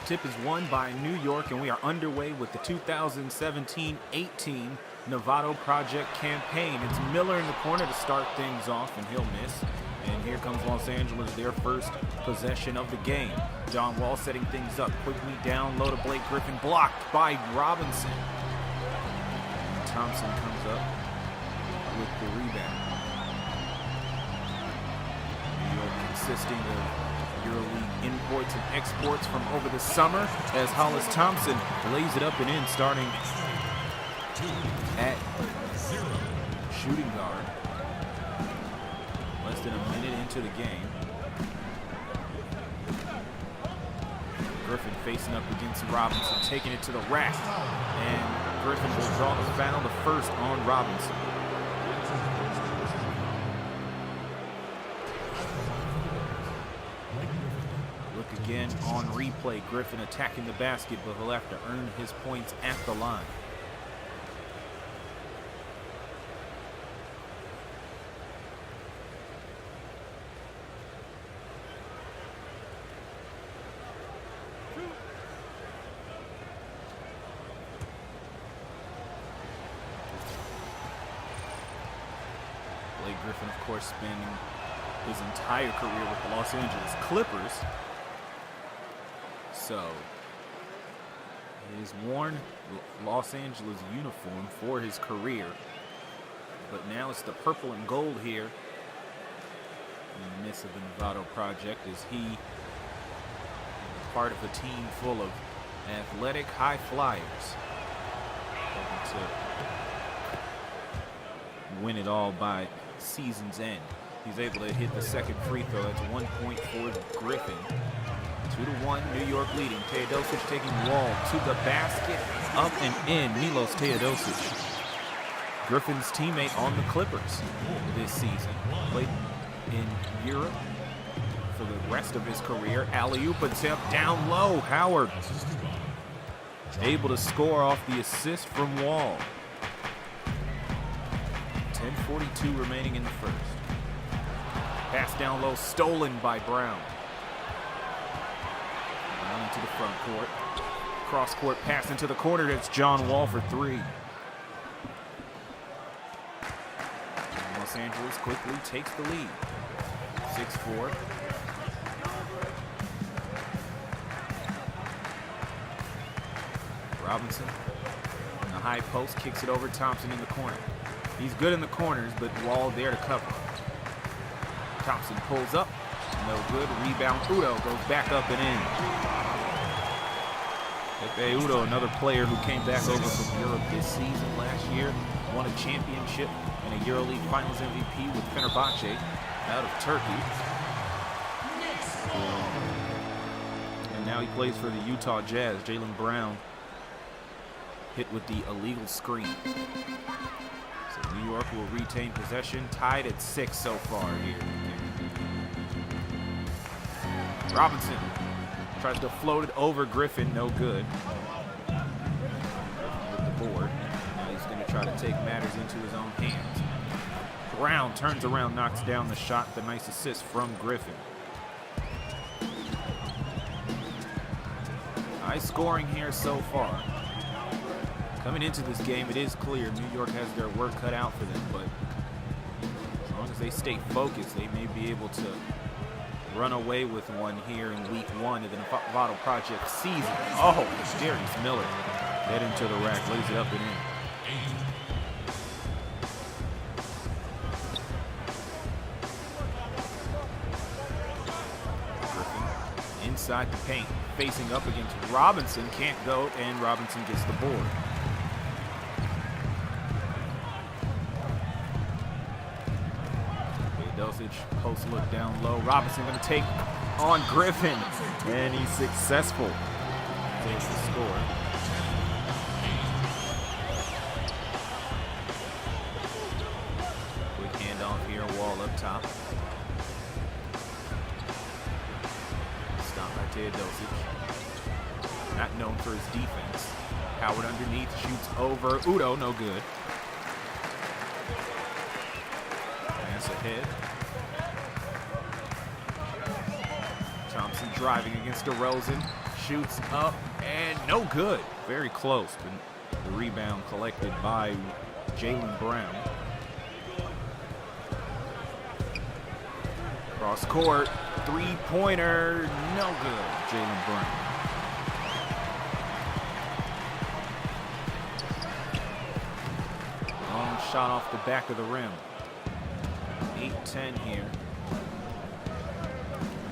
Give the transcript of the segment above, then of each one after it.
Tip is won by New York, and we are underway with the 2017-18 Novato Project campaign. It's Miller in the corner to start things off, and he'll miss. And here comes Los Angeles, their first possession of the game. John Wall setting things up quickly down low to Blake Griffin, blocked by Robinson. Thompson comes up with the rebound. New York consisting of Euroleague imports and exports from over the summer as Hollis Thompson lays it up and in, starting at shooting guard. Less than a minute into the game. Griffin facing up against Robinson, taking it to the rack. And Griffin will draw the foul, the first on Robinson. Look again on replay. Griffin attacking the basket, but he'll have to earn his points at the line. Griffin, of course, spending his entire career with the Los Angeles Clippers. So, he's worn Los Angeles uniform for his career. But now it's the purple and gold here in the midst of the Novato Project, as he is part of a team full of athletic high flyers, hoping to win it all by season's end. He's able to hit the second free throw. That's 1 point for Griffin. 2-1, New York leading. Teodosic taking Wall to the basket, up and in. Milos Teodosic, Griffin's teammate on the Clippers this season. Played in Europe for the rest of his career. Alley-oop attempt down low. Howard able to score off the assist from Wall. 10:42 remaining in the first. Pass down low, stolen by Brown. Down into the front court. Cross court pass into the corner. That's John Wall for three. And Los Angeles quickly takes the lead. 6-4. Robinson in the high post, kicks it over. Thompson in the corner. He's good in the corners, but Wall there to cover. Thompson pulls up. No good. Rebound. Udo goes back up and in. Pepe Udo, another player who came back over from Europe this season last year, won a championship and a EuroLeague Finals MVP with Fenerbahce out of Turkey. And now he plays for the Utah Jazz. Jaylen Brown hit with the illegal screen. So New York will retain possession, tied at 6 so far here. Robinson tries to float it over Griffin, no good. With the board. Now he's going to try to take matters into his own hands. Brown turns around, knocks down the shot. The nice assist from Griffin. High scoring here so far. Coming into this game, it is clear New York has their work cut out for them, but as long as they stay focused, they may be able to run away with one here in week 1 of the Novato Project season. Oh, Darius Miller head into the rack, lays it up and in. Griffin inside the paint, facing up against Robinson, can't go, and Robinson gets the board. Post look down low. Robinson going to take on Griffin, and he's successful. Takes the score. Quick handoff here. Wall up top. Stopped by Teodosic. Not known for his defense. Howard underneath, shoots over. Udo, no good. Pass ahead. Thompson driving against DeRozan. shoots up and no good. Very close, but the rebound collected by Jaylen Brown. Cross court, three-pointer, no good. Jaylen Brown. Long shot off the back of the rim. 8-10 here.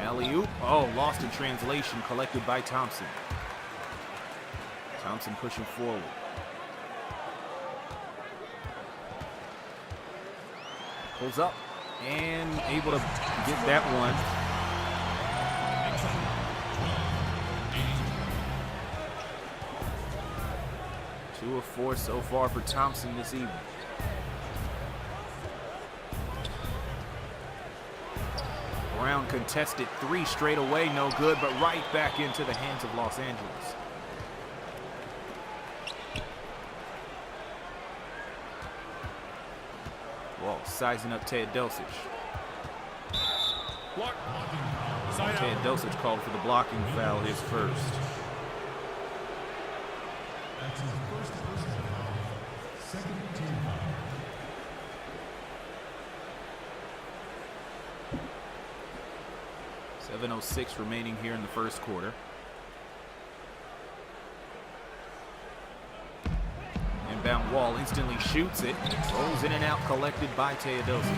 Alley-oop. Oh, lost in translation, collected by Thompson. Thompson pushing forward. Pulls up and able to get that one. Two of four so far for Thompson this evening. Brown contested three straight away, no good, but right back into the hands of Los Angeles. Whoa, sizing up Teodosic. Teodosic called for the blocking foul, his first. That's his first personal foul. Second team foul. .706 remaining here in the first quarter. Inbound Wall instantly shoots it. Rolls in and out, collected by Teodosic.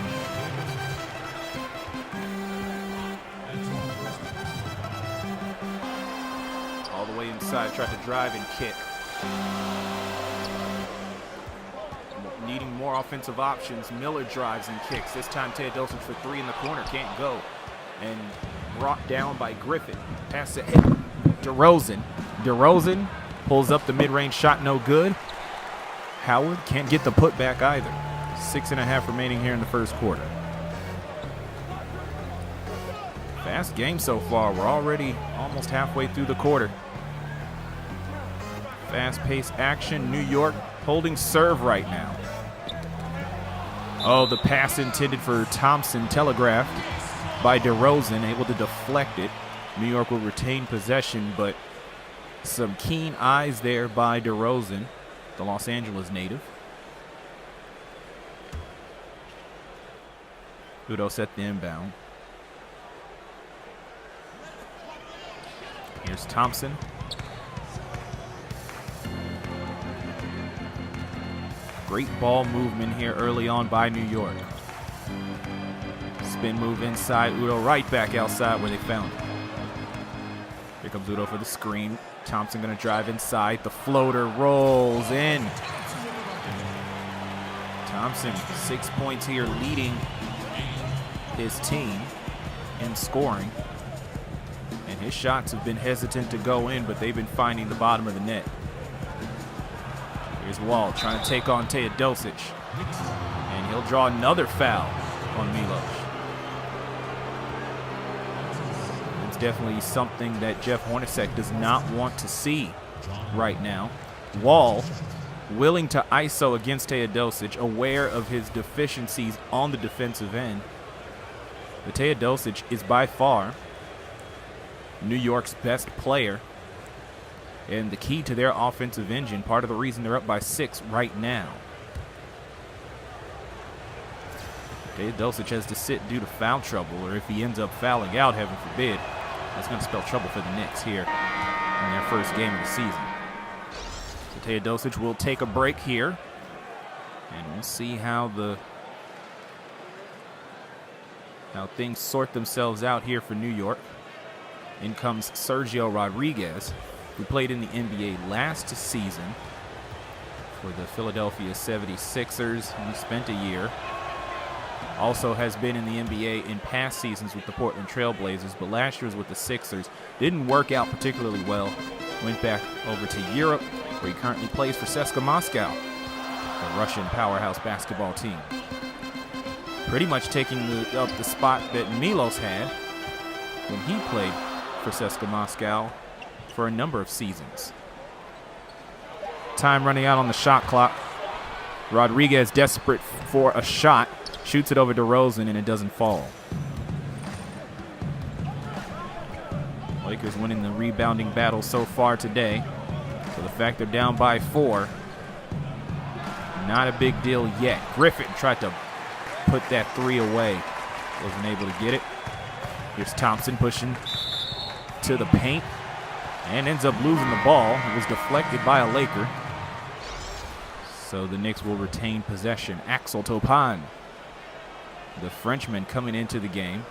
All the way inside, tried to drive and kick. Needing more offensive options, Miller drives and kicks. This time Teodosic for three in the corner, can't go. And brought down by Griffin. Pass to DeRozan. DeRozan pulls up the mid-range shot, no good. Howard can't get the putback either. 6.5 remaining here in the first quarter. Fast game so far. We're already almost halfway through the quarter. Fast-paced action. New York holding serve right now. Oh, the pass intended for Thompson, telegraphed by DeRozan, able to deflect it. New York will retain possession, but some keen eyes there by DeRozan, the Los Angeles native. Udo set the inbound. Here's Thompson. Great ball movement here early on by New York. Spin move inside, Udo right back outside where they found him. Here comes Udo for the screen. Thompson gonna drive inside. The floater rolls in. Thompson, 6 points here, leading his team in scoring. And his shots have been hesitant to go in, but they've been finding the bottom of the net. Here's Wall trying to take on Teodosic. And he'll draw another foul on Milos. It's definitely something that Jeff Hornacek does not want to see right now. Wall willing to ISO against Teodosic, aware of his deficiencies on the defensive end. But Teodosic is by far New York's best player and the key to their offensive engine, part of the reason they're up by 6 right now. Teodosic has to sit due to foul trouble, or if he ends up fouling out, heaven forbid, that's going to spell trouble for the Knicks here in their first game of the season. So Teodosic will take a break here, and we'll see how things sort themselves out here for New York. In comes Sergio Rodriguez, who played in the NBA last season for the Philadelphia 76ers. He spent a year. Also has been in the NBA in past seasons with the Portland Trail Blazers, but last year was with the Sixers. Didn't work out particularly well. Went back over to Europe, where he currently plays for CSKA Moscow, the Russian powerhouse basketball team. Pretty much taking up the spot that Milos had when he played for CSKA Moscow for a number of seasons. Time running out on the shot clock. Rodriguez desperate for a shot. Shoots it over DeRozan and it doesn't fall. Well, Lakers winning the rebounding battle so far today. So the fact they're down by 4, not a big deal yet. Griffin tried to put that 3 away. Wasn't able to get it. Here's Thompson pushing to the paint and ends up losing the ball. It was deflected by a Laker. So the Knicks will retain possession. Axel Topan, the Frenchman, coming into the game.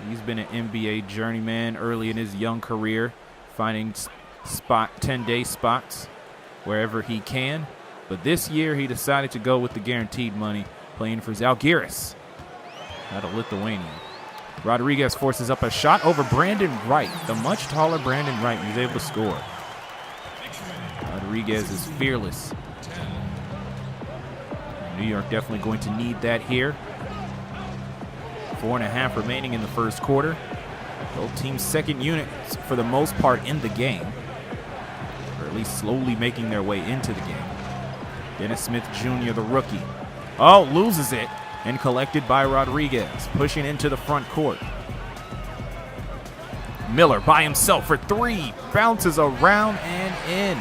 He's been an NBA journeyman early in his young career, finding 10-day spots wherever he can. But this year he decided to go with the guaranteed money, playing for Žalgiris out of Lithuania. Rodriguez forces up a shot over Brandan Wright, the much taller Brandan Wright. He's able to score. Rodriguez is fearless. New York definitely going to need that here. 4.5 remaining in the first quarter. Both teams' second units for the most part in the game, or at least slowly making their way into the game. Dennis Smith Jr., the rookie. Oh, loses it and collected by Rodriguez, pushing into the front court. Miller by himself for 3, bounces around and in.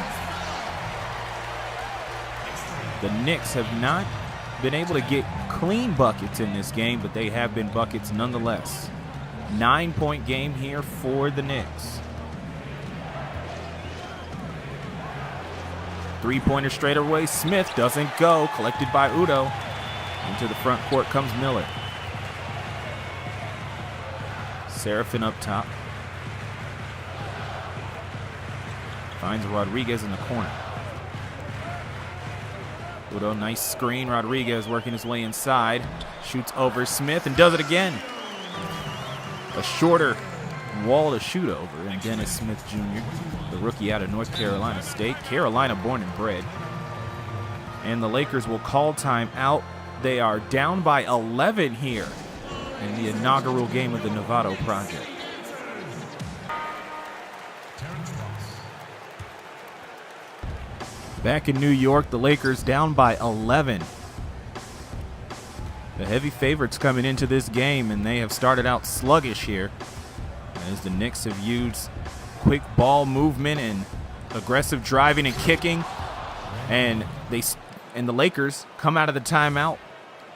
The Knicks have not been able to get clean buckets in this game, but they have been buckets nonetheless. 9-point game here for the Knicks. 3-pointer straight away. Smith doesn't go. Collected by Udo. Into the front court comes Miller. Serafin up top. Finds Rodriguez in the corner. Udo, nice screen. Rodriguez working his way inside. Shoots over Smith and does it again. A shorter wall to shoot over. And Dennis Smith Jr., the rookie out of North Carolina State. Carolina born and bred. And the Lakers will call time out. They are down by 11 here in the inaugural game of the Novato Project. Terrence Ross. Back in New York, the Lakers down by 11. The heavy favorites coming into this game, and they have started out sluggish here as the Knicks have used quick ball movement and aggressive driving and kicking, and the Lakers come out of the timeout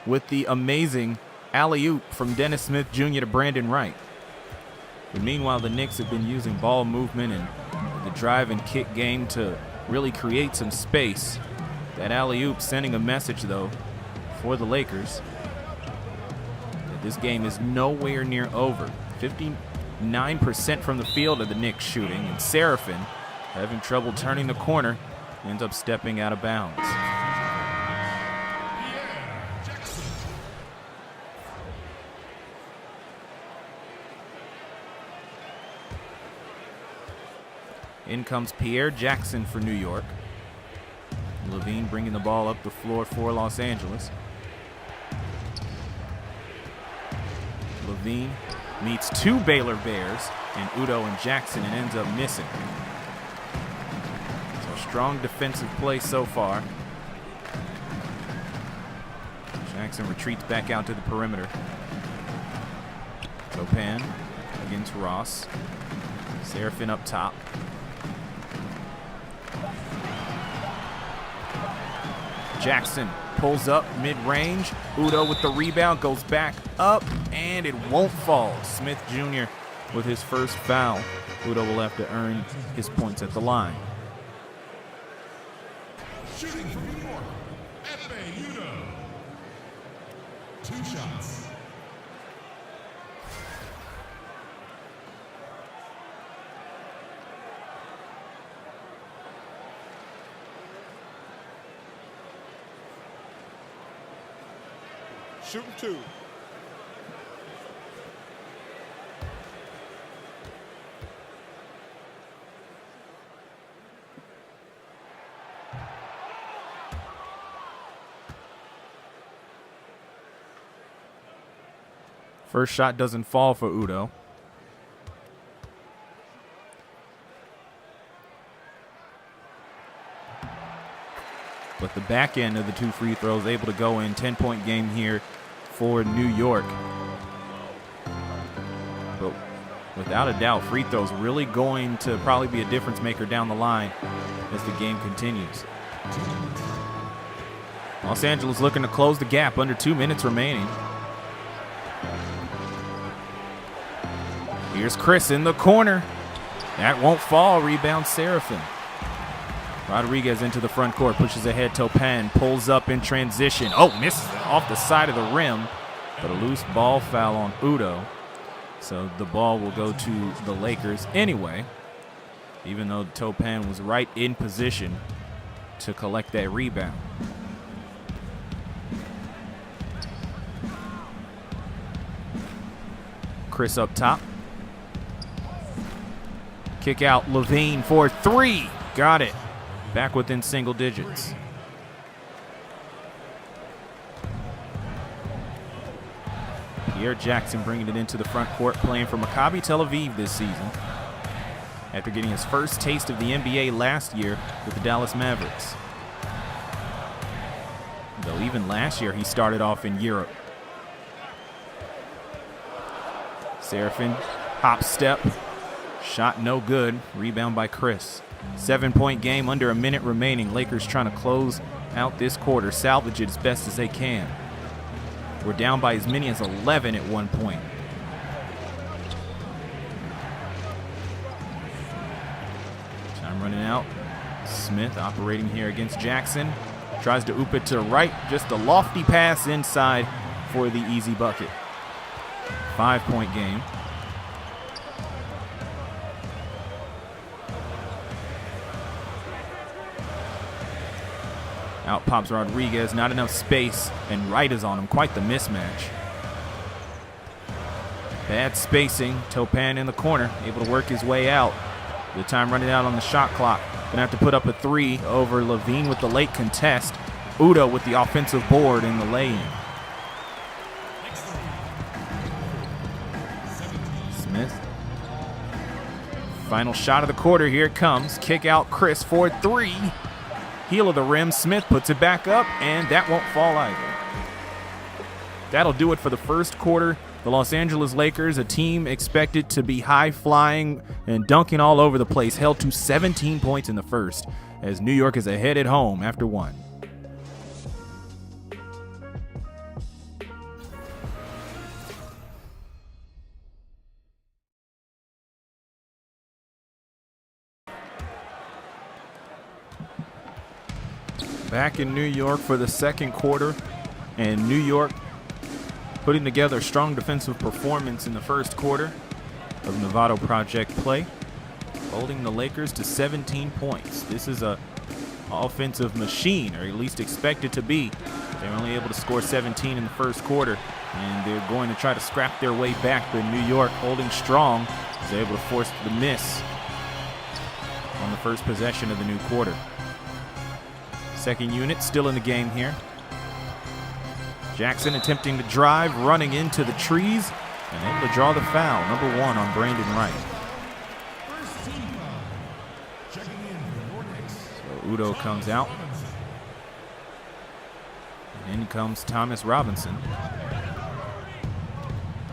with the amazing alley-oop from Dennis Smith Jr. to Brandan Wright. But meanwhile, the Knicks have been using ball movement and the drive and kick game to really create some space. That alley-oop sending a message, though, for the Lakers that this game is nowhere near over. 59% from the field of the Knicks shooting, and Serafin, having trouble turning the corner, ends up stepping out of bounds. In comes Pierre Jackson for New York. LaVine bringing the ball up the floor for Los Angeles. LaVine meets 2 Baylor Bears and Udo and Jackson and ends up missing. So strong defensive play so far. Jackson retreats back out to the perimeter. Topan against Ross. Serafin up top. Jackson pulls up mid-range. Udo with the rebound, goes back up, and it won't fall. Smith Jr. with his first foul. Udo will have to earn his points at the line. Shooting from New York, Efe Udo. 2 shots. Shooting 2. First shot doesn't fall for Udo. But the back end of the 2 free throws able to go in. 10-point game here for New York. without a doubt, free throws really going to probably be a difference maker down the line as the game continues. Los Angeles looking to close the gap, under 2 minutes remaining. Here's Chriss in the corner. That won't fall. Rebound Seraphin. Rodriguez into the front court, pushes ahead. Topan pulls up in transition. Oh, misses off the side of the rim, but a loose ball foul on Udo. So the ball will go to the Lakers anyway, even though Topan was right in position to collect that rebound. Chriss up top. Kick out, LaVine for 3. Got it. Back within single digits. Pierre Jackson bringing it into the front court, playing for Maccabi Tel Aviv this season, after getting his first taste of the NBA last year with the Dallas Mavericks. Though even last year he started off in Europe. Seraphin, hop step, shot no good, rebound by Chriss. 7-point game, under a minute remaining. Lakers trying to close out this quarter, salvage it as best as they can. We're down by as many as 11 at one point. Time running out. Smith operating here against Jackson. Tries to oop it to Wright. Just a lofty pass inside for the easy bucket. 5-point game. Out pops Rodriguez, not enough space, and Wright is on him. Quite the mismatch. Bad spacing. Topan in the corner, able to work his way out. The time running out on the shot clock. Gonna have to put up a 3 over LaVine with the late contest. Udo with the offensive board in the lay-in. Smith. Final shot of the quarter, here it comes. Kick out Chriss for 3. Heel of the rim, Smith puts it back up, and that won't fall either. That'll do it for the first quarter. The Los Angeles Lakers, a team expected to be high-flying and dunking all over the place, held to 17 points in the first, as New York is ahead at home after 1. Back in New York for the second quarter, and New York putting together a strong defensive performance in the first quarter of Novato Project play, holding the Lakers to 17 points. This is a offensive machine, or at least expected to be. They're only able to score 17 in the first quarter, and they're going to try to scrap their way back, but New York holding strong is able to force the miss on the first possession of the new quarter. Second unit still in the game here. Jackson attempting to drive, running into the trees, and able to draw the foul. Number 1 on Brandan Wright. First team foul. Checking in for Knicks. So Udo comes out. And in comes Thomas Robinson.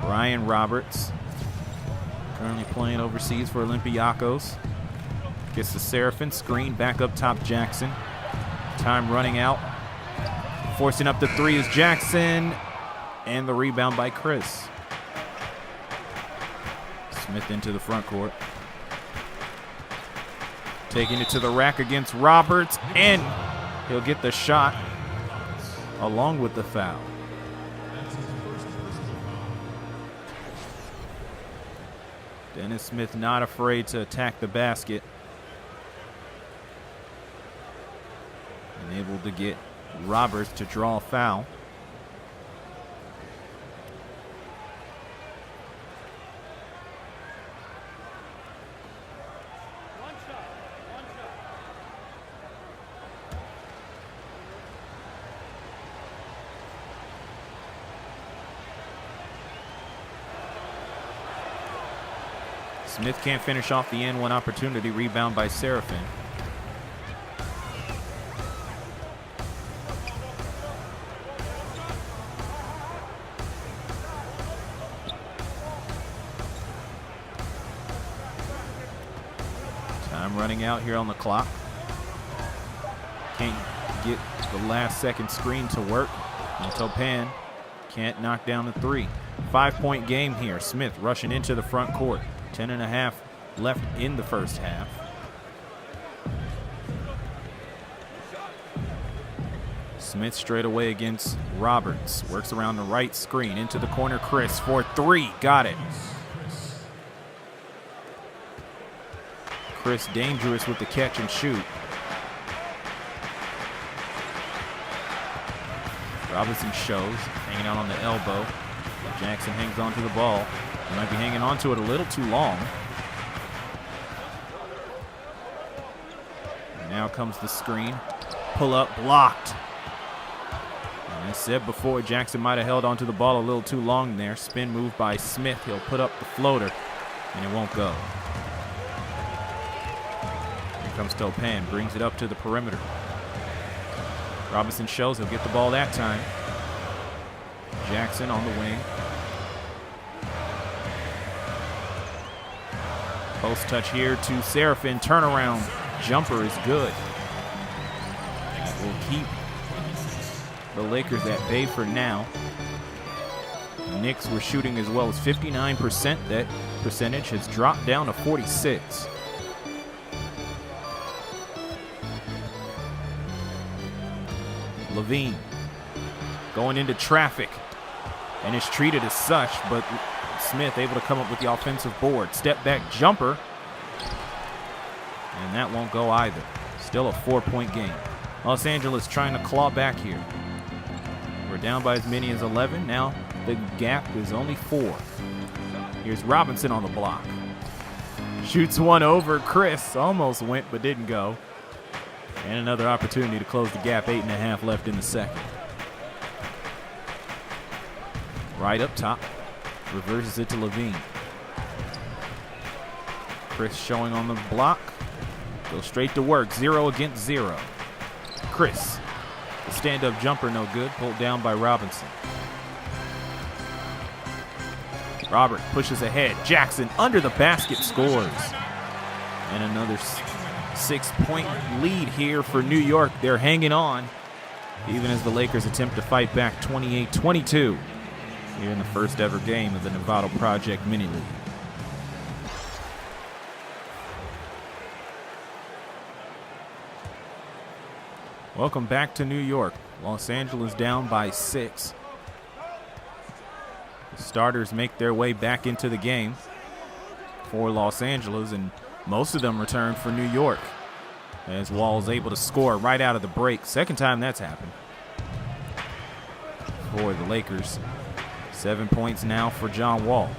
Ryan Roberts, currently playing overseas for Olympiacos. Gets the Seraphin, screen back up top Jackson. Time running out. Forcing up the 3 is Jackson, and the rebound by Chriss. Smith into the front court. Taking it to the rack against Roberts, and he'll get the shot along with the foul. That's his first personal foul. Dennis Smith not afraid to attack the basket. And able to get Roberts to draw a foul. Smith can't finish off the N1 opportunity. Rebound by Seraphin. Time running out here on the clock. Can't get the last second screen to work. And Topan can't knock down the three. 5-point game here. Smith rushing into the front court. 10.5 left in the first half. Smith straight away against Roberts. Works around the right screen. Into the corner. Chriss for three. Got it. Chriss dangerous with the catch and shoot. Robinson shows. Hanging out on the elbow. Jackson hangs on to the ball. He might be hanging on to it a little too long. And now comes the screen. Pull up, blocked. And as said before, Jackson might have held onto the ball a little too long there. Spin move by Smith. He'll put up the floater, and it won't go. Here comes Topan, brings it up to the perimeter. Robinson shows he'll get the ball that time. Jackson on the wing. Post touch here to Serafin. Turnaround jumper is good. That will keep the Lakers at bay for now. The Knicks were shooting as well as 59%. That percentage has dropped down to 46. LaVine going into traffic and is treated as such, but Smith able to come up with the offensive board. Step back jumper, and that won't go either. Still a 4-point game. Los Angeles trying to claw back here. We're down by as many as 11. Now the gap is only 4. Here's Robinson on the block. Shoots one over. Chriss almost went but didn't go. And another opportunity to close the gap. 8.5 left in the second. Right up top. Reverses it to LaVine. Chriss showing on the block. Goes straight to work. 0 against 0. Chriss. The stand-up jumper no good. Pulled down by Robinson. Robert pushes ahead. Jackson under the basket scores. And another 6-point lead here for New York. They're hanging on, even as the Lakers attempt to fight back 28-22 here in the first ever game of the Novato Project Mini League. Welcome back to New York. Los Angeles down by 6. The starters make their way back into the game for Los Angeles, and most of them return for New York, as Wall's able to score right out of the break. Second time that's happened for the Lakers. 7 points now for John Wall.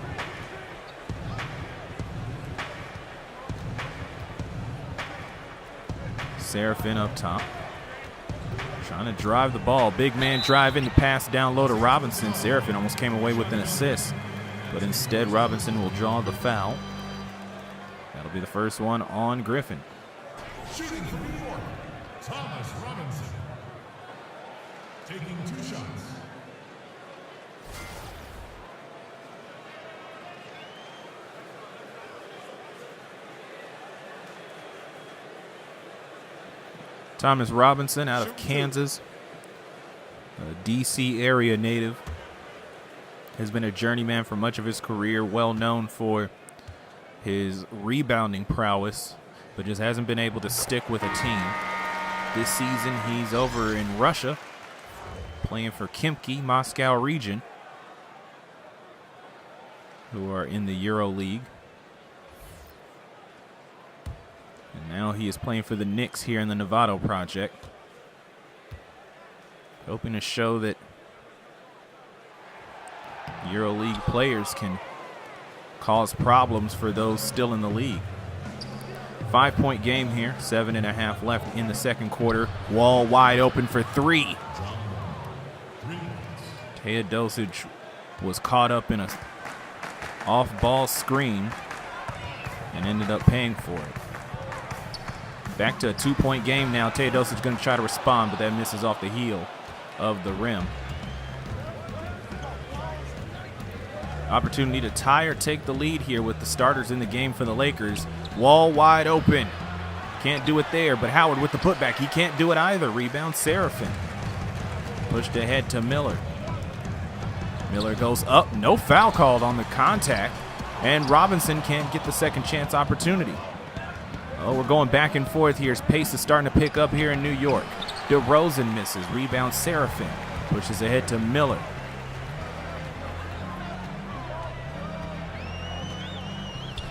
Serafin up top. Trying to drive the ball. Big man drive in the pass down low to Robinson. Serafin almost came away with an assist, but instead Robinson will draw the foul. That'll be the first one on Griffin. Shooting for New York, Thomas Robinson. Taking 2 shots. Thomas Robinson out of Kansas, a D.C. area native, has been a journeyman for much of his career, well known for his rebounding prowess, but just hasn't been able to stick with a team. This season he's over in Russia, playing for Khimki, Moscow region, who are in the Euroleague. And now he is playing for the Knicks here in the Novato Project, hoping to show that Euroleague players can cause problems for those still in the league. 5-point game here, 7.5 left in the second quarter. Wall wide open for 3. Teodosic was caught up in a off-ball screen and ended up paying for it. Back to a 2-point game now. Teodosic going to try to respond, but that misses off the heel of the rim. Opportunity to tie or take the lead here with the starters in the game for the Lakers. Wall wide open. Can't do it there, but Howard with the putback. He can't do it either. Rebound, Seraphin. Pushed ahead to Miller. Miller goes up. No foul called on the contact. And Robinson can't get the second chance opportunity. Oh, we're going back and forth here. His pace is starting to pick up here in New York. DeRozan misses. Rebound, Seraphin. Pushes ahead to Miller.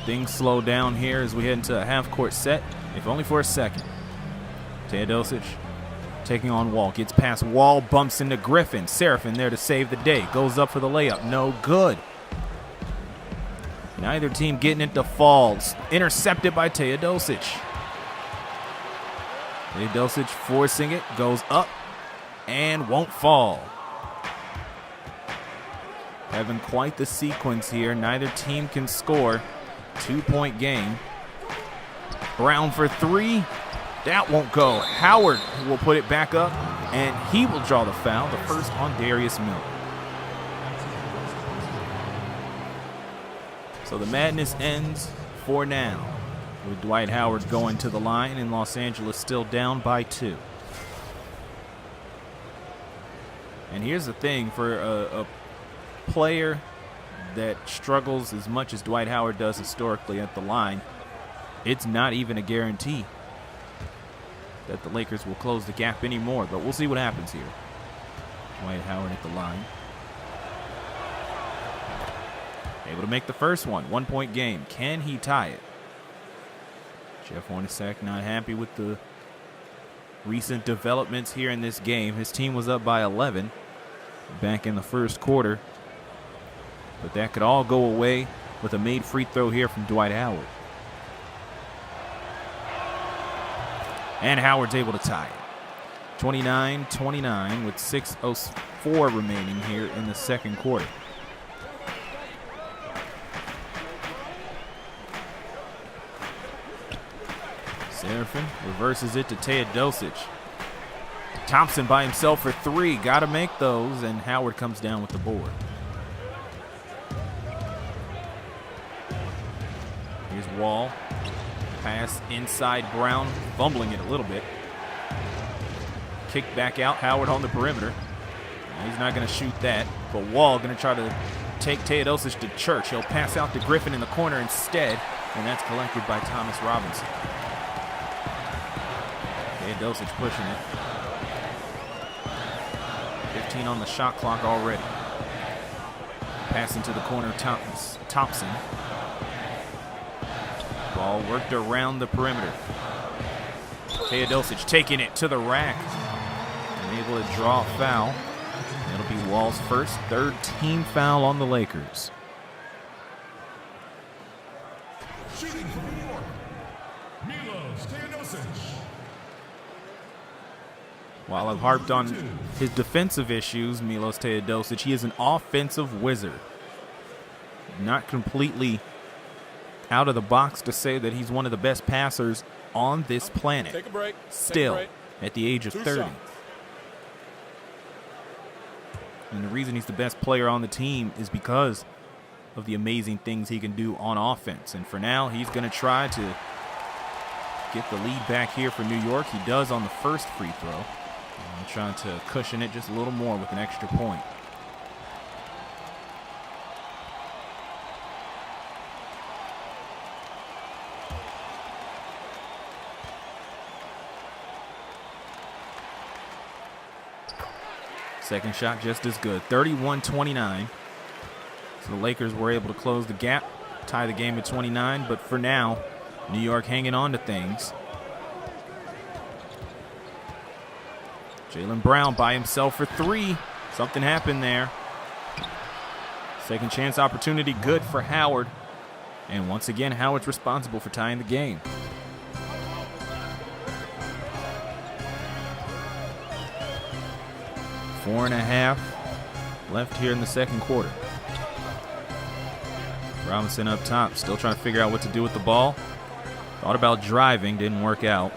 Things slow down here as we head into a half-court set, if only for a second. Teodosic taking on Wall. Gets past Wall, bumps into Griffin. Seraphin there to save the day. Goes up for the layup. No good. Neither team getting it to fall. Intercepted by Teodosic. Teodosic forcing it. Goes up and won't fall. Having quite the sequence here. Neither team can score. 2-point game. Brown for three. That won't go. Howard will put it back up, and he will draw the foul, the first on Darius Miller. So the madness ends for now, with Dwight Howard going to the line and Los Angeles still down by 2. And here's the thing, for a player that struggles as much as Dwight Howard does historically at the line, it's not even a guarantee that the Lakers will close the gap anymore, but we'll see what happens here. Dwight Howard at the line. Able to make the first one. 1-point game. Can he tie it? Jeff Hornacek not happy with the recent developments here in this game. His team was up by 11 back in the first quarter, but that could all go away with a made free throw here from Dwight Howard. And Howard's able to tie it. 29-29 with 6:04 remaining here in the second quarter. Seraphin reverses it to Teodosic. Thompson by himself for three. Got to make those, and Howard comes down with the board. Here's Wall. Pass inside Brown, fumbling it a little bit. Kicked back out, Howard on the perimeter. He's not going to shoot that, but Wall going to try to take Teodosic to church. He'll pass out to Griffin in the corner instead, and that's collected by Thomas Robinson. Teodosic pushing it. 15 on the shot clock already. Pass into the corner, Thompson. Ball worked around the perimeter. Teodosic taking it to the rack. And able to draw a foul. It'll be Wall's first, third team foul on the Lakers. Shooting from New York, Milos Teodosic. While I've harped on his defensive issues, Milos Teodosic, he is an offensive wizard. Not completely out of the box to say that he's one of the best passers on this planet. Take a break. Still, at the age of 30. shots. And the reason he's the best player on the team is because of the amazing things he can do on offense. And for now, he's going to try to get the lead back here for New York. He does on the first free throw. And trying to cushion it just a little more with an extra point. Second shot just as good. 31-29. So the Lakers were able to close the gap, tie the game at 29. But for now, New York hanging on to things. Jaylen Brown by himself for three. Something happened there. Second chance opportunity good for Howard. And once again, Howard's responsible for tying the game. Four and a half left here in the second quarter. Robinson up top, still trying to figure out what to do with the ball. Thought about driving, didn't work out.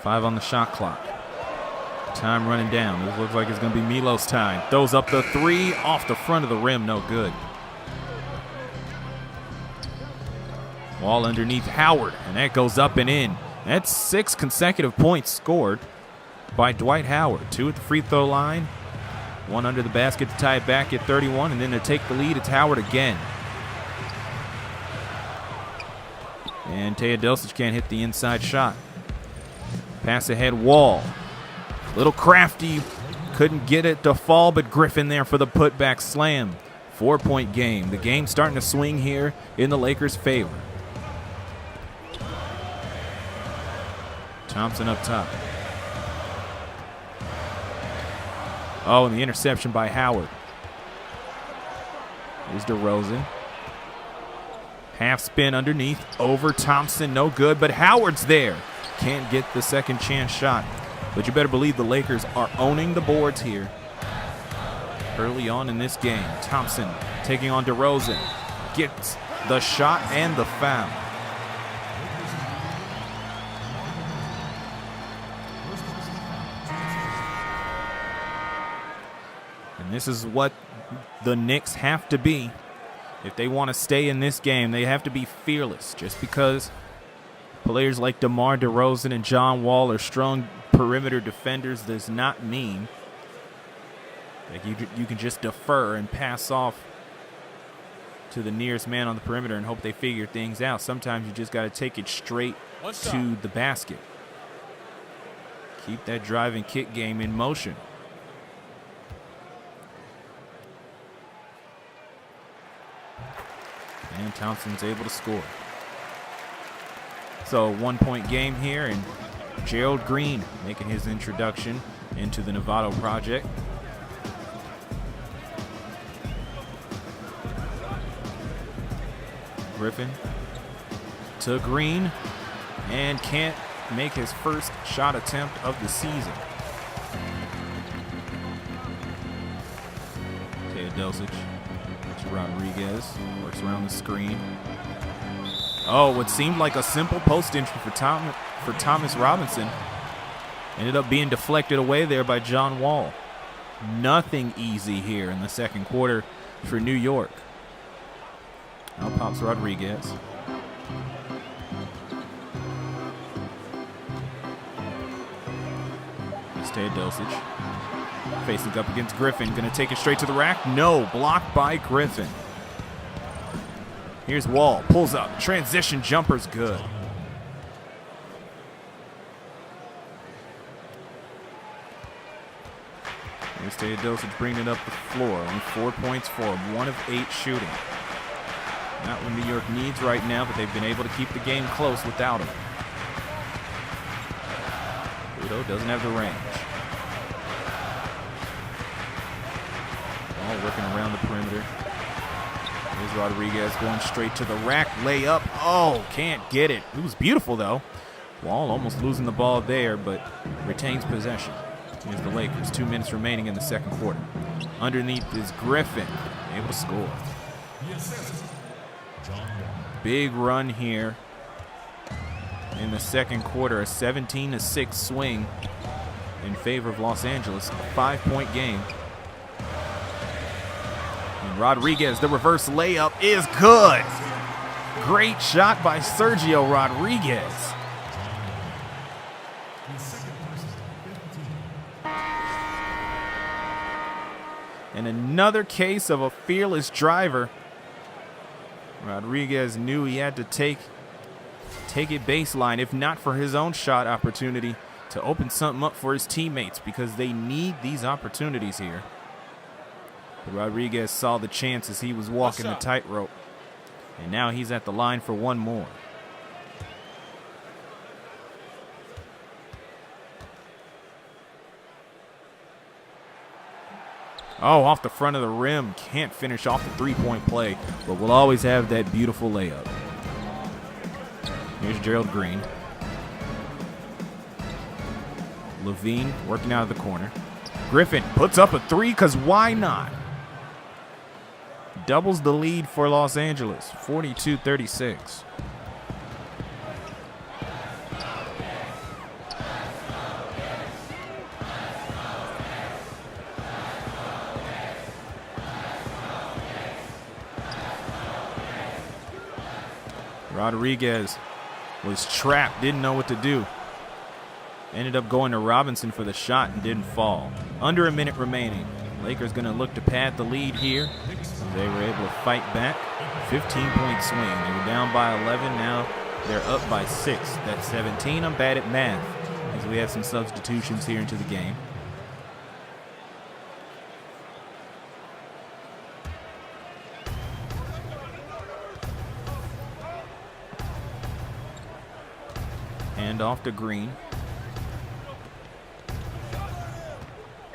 5 on the shot clock. Time running down. This looks like it's going to be Milos' time. Throws up the three off the front of the rim, no good. Wall underneath Howard, and that goes up and in. That's 6 consecutive points scored by Dwight Howard. 2 at the free throw line, 1 under the basket to tie it back at 31, and then to take the lead, it's Howard again. And Teodosic can't hit the inside shot. Pass ahead, Wall. Little crafty, couldn't get it to fall, but Griffin there for the putback slam. 4-point game. The game's starting to swing here in the Lakers' favor. Thompson up top. Oh, and the interception by Howard. Here's DeRozan. Half spin underneath, over Thompson, no good, but Howard's there. Can't get the second chance shot. But you better believe the Lakers are owning the boards here early on in this game. Thompson taking on DeRozan. Gets the shot and the foul. And this is what the Knicks have to be. If they want to stay in this game, they have to be fearless. Just because players like DeMar DeRozan and John Wall are strong perimeter defenders does not mean that you can just defer and pass off to the nearest man on the perimeter and hope they figure things out. Sometimes you just got to take it straight to the basket. Keep that drive and kick game in motion. And Thompson's able to score. So 1-point game here, and Gerald Green making his introduction into the Novato Project. Griffin to Green, and can't make his first shot attempt of the season. Teodosic to Rodriguez, works around the screen. Oh, what seemed like a simple post entry for Thomas Robinson ended up being deflected away there by John Wall. Nothing easy here in the second quarter for New York. Now pops Rodriguez. It's Teodosic. Facing up against Griffin. Going to take it straight to the rack. No, blocked by Griffin. Here's Wall. Pulls up. Transition jumper's good. Here's Teodosic bringing it up the floor. Only 4 points for him. 1 of 8 shooting. Not what New York needs right now, but they've been able to keep the game close without him. Udo doesn't have the range. All working around the perimeter. Here's Rodriguez going straight to the rack. Layup. Oh, can't get it. It was beautiful, though. Wall almost losing the ball there, but retains possession. Here's the Lakers. 2 minutes remaining in the second quarter. Underneath is Griffin, able to score. Big run here in the second quarter. A 17-6 swing in favor of Los Angeles. A 5-point game. And Rodriguez, the reverse layup is good. Great shot by Sergio Rodriguez. And another case of a fearless driver. Rodriguez knew he had to take it baseline, if not for his own shot opportunity, to open something up for his teammates, because they need these opportunities here. But Rodriguez saw the chance as he was walking the tightrope, and now he's at the line for one more. Oh, off the front of the rim. Can't finish off the three-point play, but will always have that beautiful layup. Here's Gerald Green. LaVine working out of the corner. Griffin puts up a three, because why not? Doubles the lead for Los Angeles, 42-36. Rodriguez was trapped, didn't know what to do. Ended up going to Robinson for the shot and didn't fall. Under a minute remaining. Lakers going to look to pad the lead here. They were able to fight back. 15-point swing. They were down by 11. Now they're up by 6. That's 17. I'm bad at math as we have some substitutions here into the game. Hand off to Green.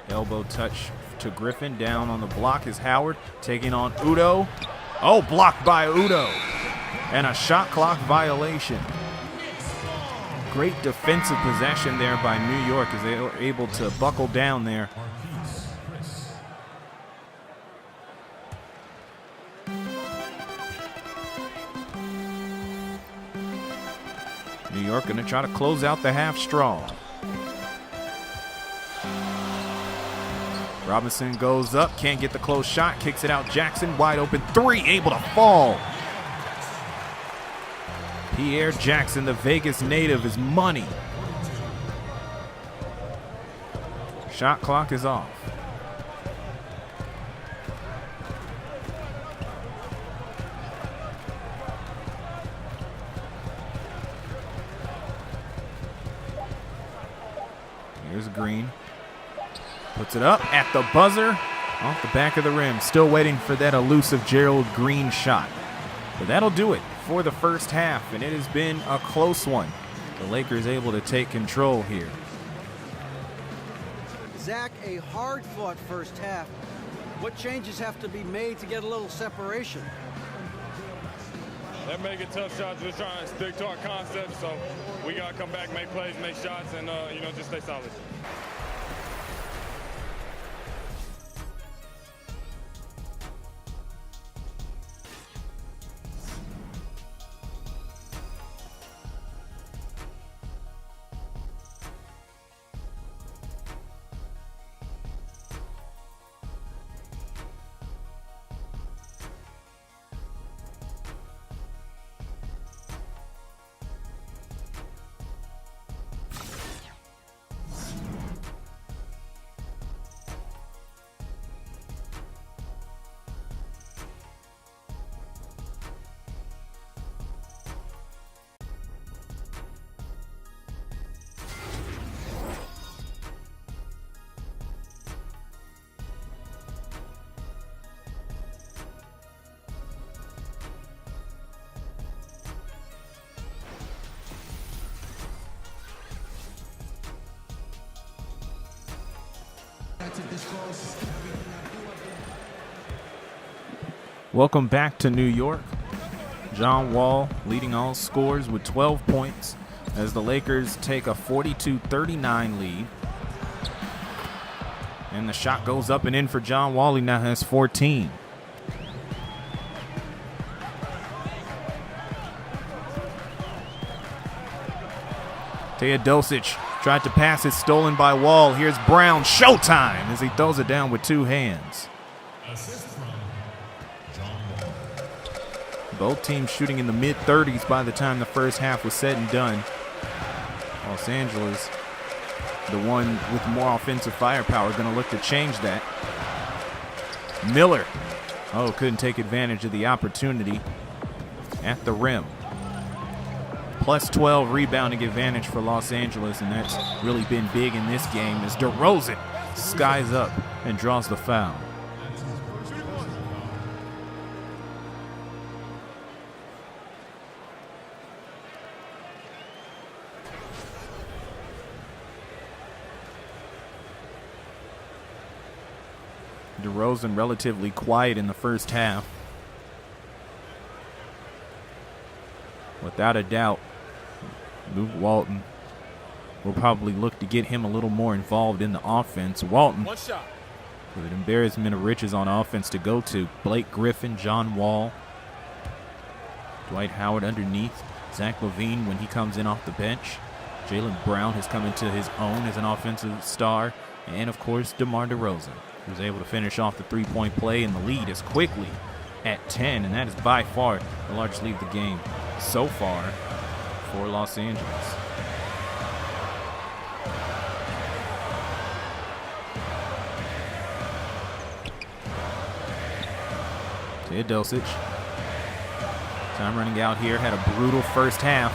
Elbow touch to Griffin. Down on the block is Howard, taking on Udo. Oh, blocked by Udo. And a shot clock violation. Great defensive possession there by New York as they were able to buckle down there. Marquese Chriss. New York going to try to close out the half strong. Robinson goes up, can't get the close shot, kicks it out. Jackson, wide open three, able to fall. Pierre Jackson, the Vegas native, is money. Shot clock is off. Here's Green. Puts it up at the buzzer, off the back of the rim. Still waiting for that elusive Gerald Green shot. But that'll do it for the first half, and it has been a close one. The Lakers able to take control here. Zach, a hard-fought first half. What changes have to be made to get a little separation? They're making tough shots. We're trying to stick to our concept, so we got to come back, make plays, make shots, and just stay solid. Welcome back to New York. John Wall leading all scores with 12 points as the Lakers take a 42-39 lead. And the shot goes up and in for John Wall. He now has 14. Teodosic tried to pass it, stolen by Wall. Here's Brown, showtime, as he throws it down with two hands. Assist from John Wall. Both teams shooting in the mid-30s by the time the first half was said and done. Los Angeles, the one with more offensive firepower, going to look to change that. Miller, couldn't take advantage of the opportunity at the rim. Plus 12 rebounding advantage for Los Angeles, and that's really been big in this game as DeRozan skies up and draws the foul. DeRozan relatively quiet in the first half. Without a doubt, Luke Walton will probably look to get him a little more involved in the offense. Walton with an embarrassment of riches on offense to go to. Blake Griffin, John Wall, Dwight Howard underneath. Zach LaVine when he comes in off the bench. Jaylen Brown has come into his own as an offensive star. And, of course, DeMar DeRozan, who's able to finish off the three-point play, and the lead is quickly at 10, and that is by far the largest lead of the game so far for Los Angeles. Teodosic. Time running out here. Had a brutal first half.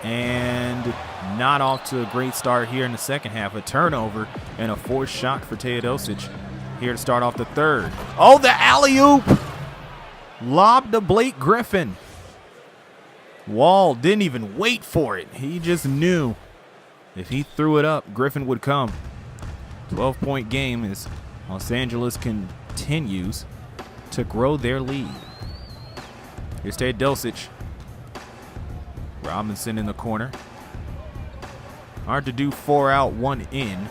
And not off to a great start here in the second half. A turnover and a forced shot for Teodosic here to start off the third. Oh, the alley-oop! Lobbed to Blake Griffin. Wall didn't even wait for it. He just knew if he threw it up, Griffin would come. 12-point game as Los Angeles continues to grow their lead. Here's Teodosic. Robinson in the corner. Hard to do 4 out, 1 in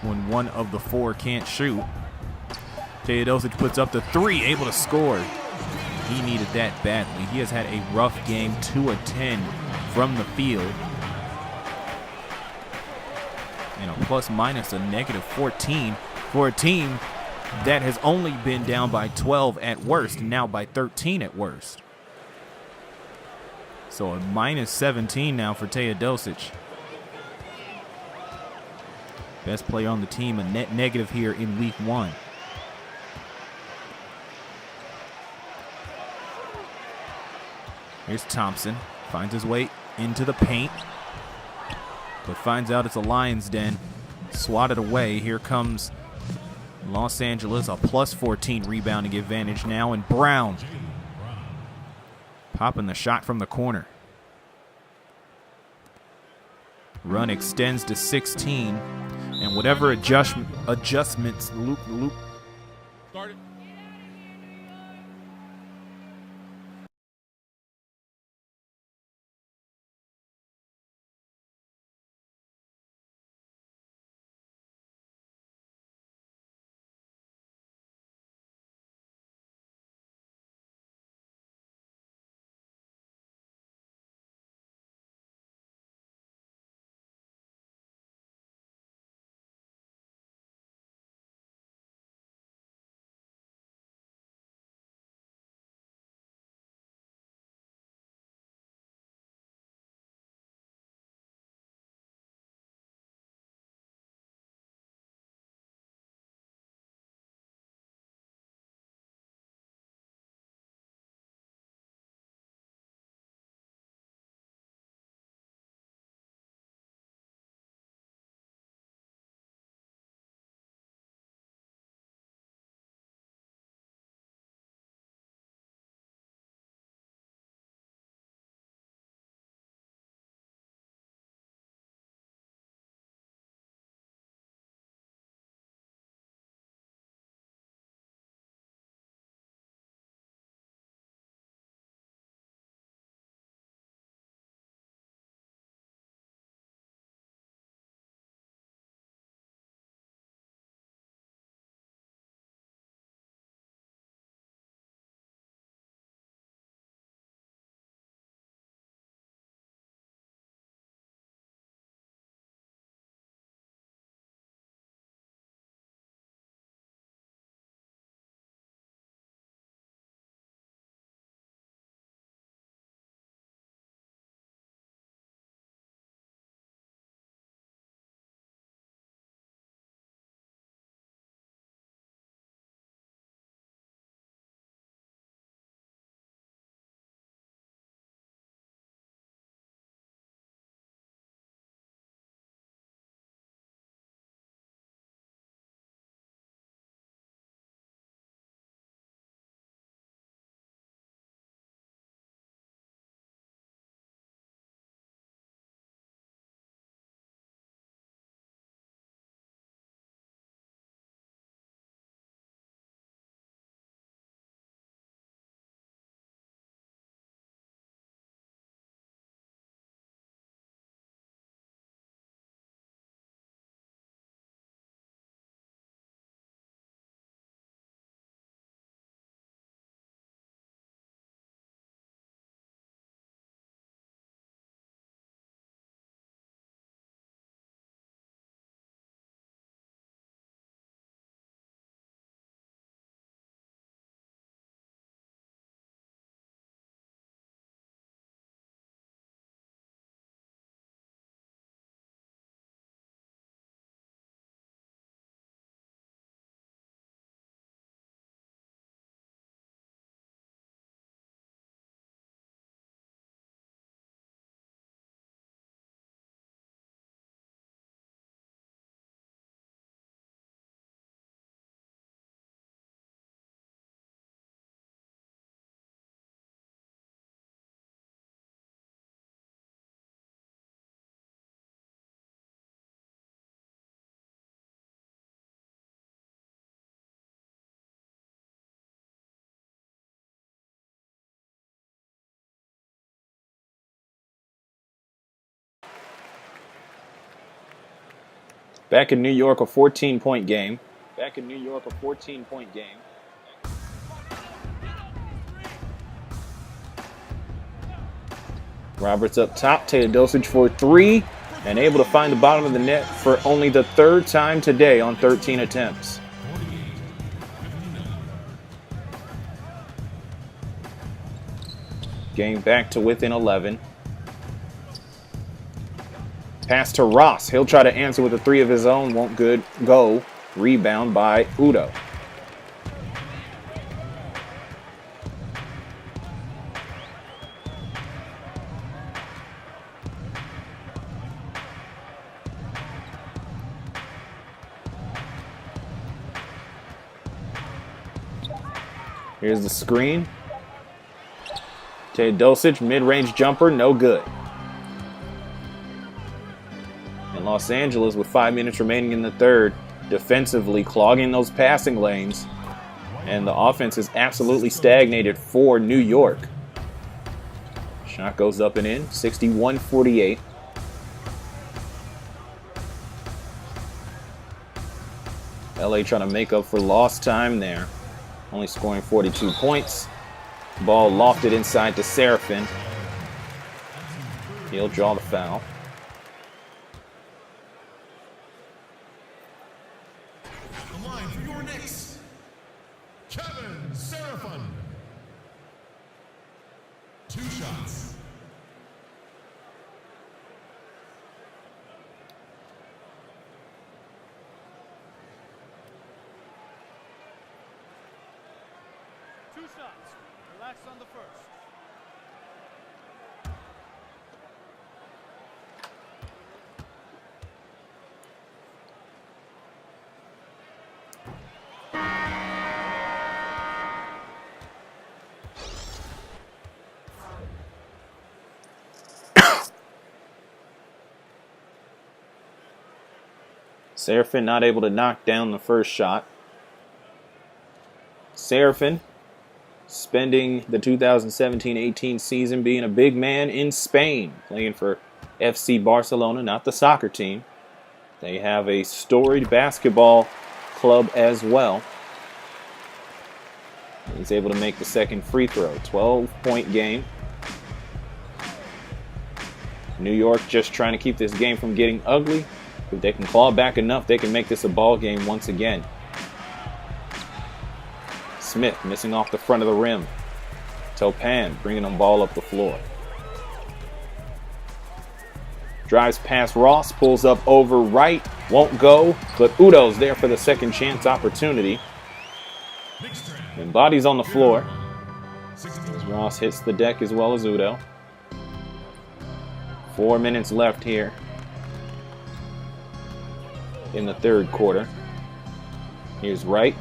when one of the 4 can't shoot. Teodosic puts up the 3, able to score. He needed that badly. He has had a rough game, 2 of 10 from the field. And a plus-minus a -14 for a team that has only been down by 12 at worst, and now by 13 at worst. So a -17 now for Teodosic. Best player on the team, a net negative here in week 1. Here's Thompson. Finds his way into the paint, but finds out it's a Lions den. Swatted away. Here comes Los Angeles, a +14 rebounding advantage now, and Brown popping the shot from the corner. Run extends to 16, and whatever adjustments Luke Started. Back in New York, a 14-point game. Back in New York, a 14-point game. Roberts up top. Teodosic for 3. And able to find the bottom of the net for only the 3rd time today on 13 attempts. Game back to within 11. Pass to Ross. He'll try to answer with a 3 of his own. Won't go. Rebound by Udo. Here's the screen. Teodosic, mid-range jumper, no good. And Los Angeles, with 5 minutes remaining in the third, defensively clogging those passing lanes. And the offense is absolutely stagnated for New York. Shot goes up and in, 61-48. LA trying to make up for lost time there. Only scoring 42 points. Ball lofted inside to Serafin. He'll draw the foul. The line for your Knicks, Kevin Serafin. 2 shots. Relax on the first. Serafin not able to knock down the first shot. Serafin spending the 2017-18 season being a big man in Spain, playing for FC Barcelona, not the soccer team. They have a storied basketball club as well. He's able to make the second free throw. 12-point game. New York just trying to keep this game from getting ugly. If they can claw back enough, they can make this a ball game once again. Smith missing off the front of the rim. Topan bringing the ball up the floor. Drives past Ross, pulls up over Wright, won't go, but Udo's there for the second chance opportunity. And bodies on the floor as Ross hits the deck as well as Udo. 4 minutes left here in the third quarter. Here's Wright.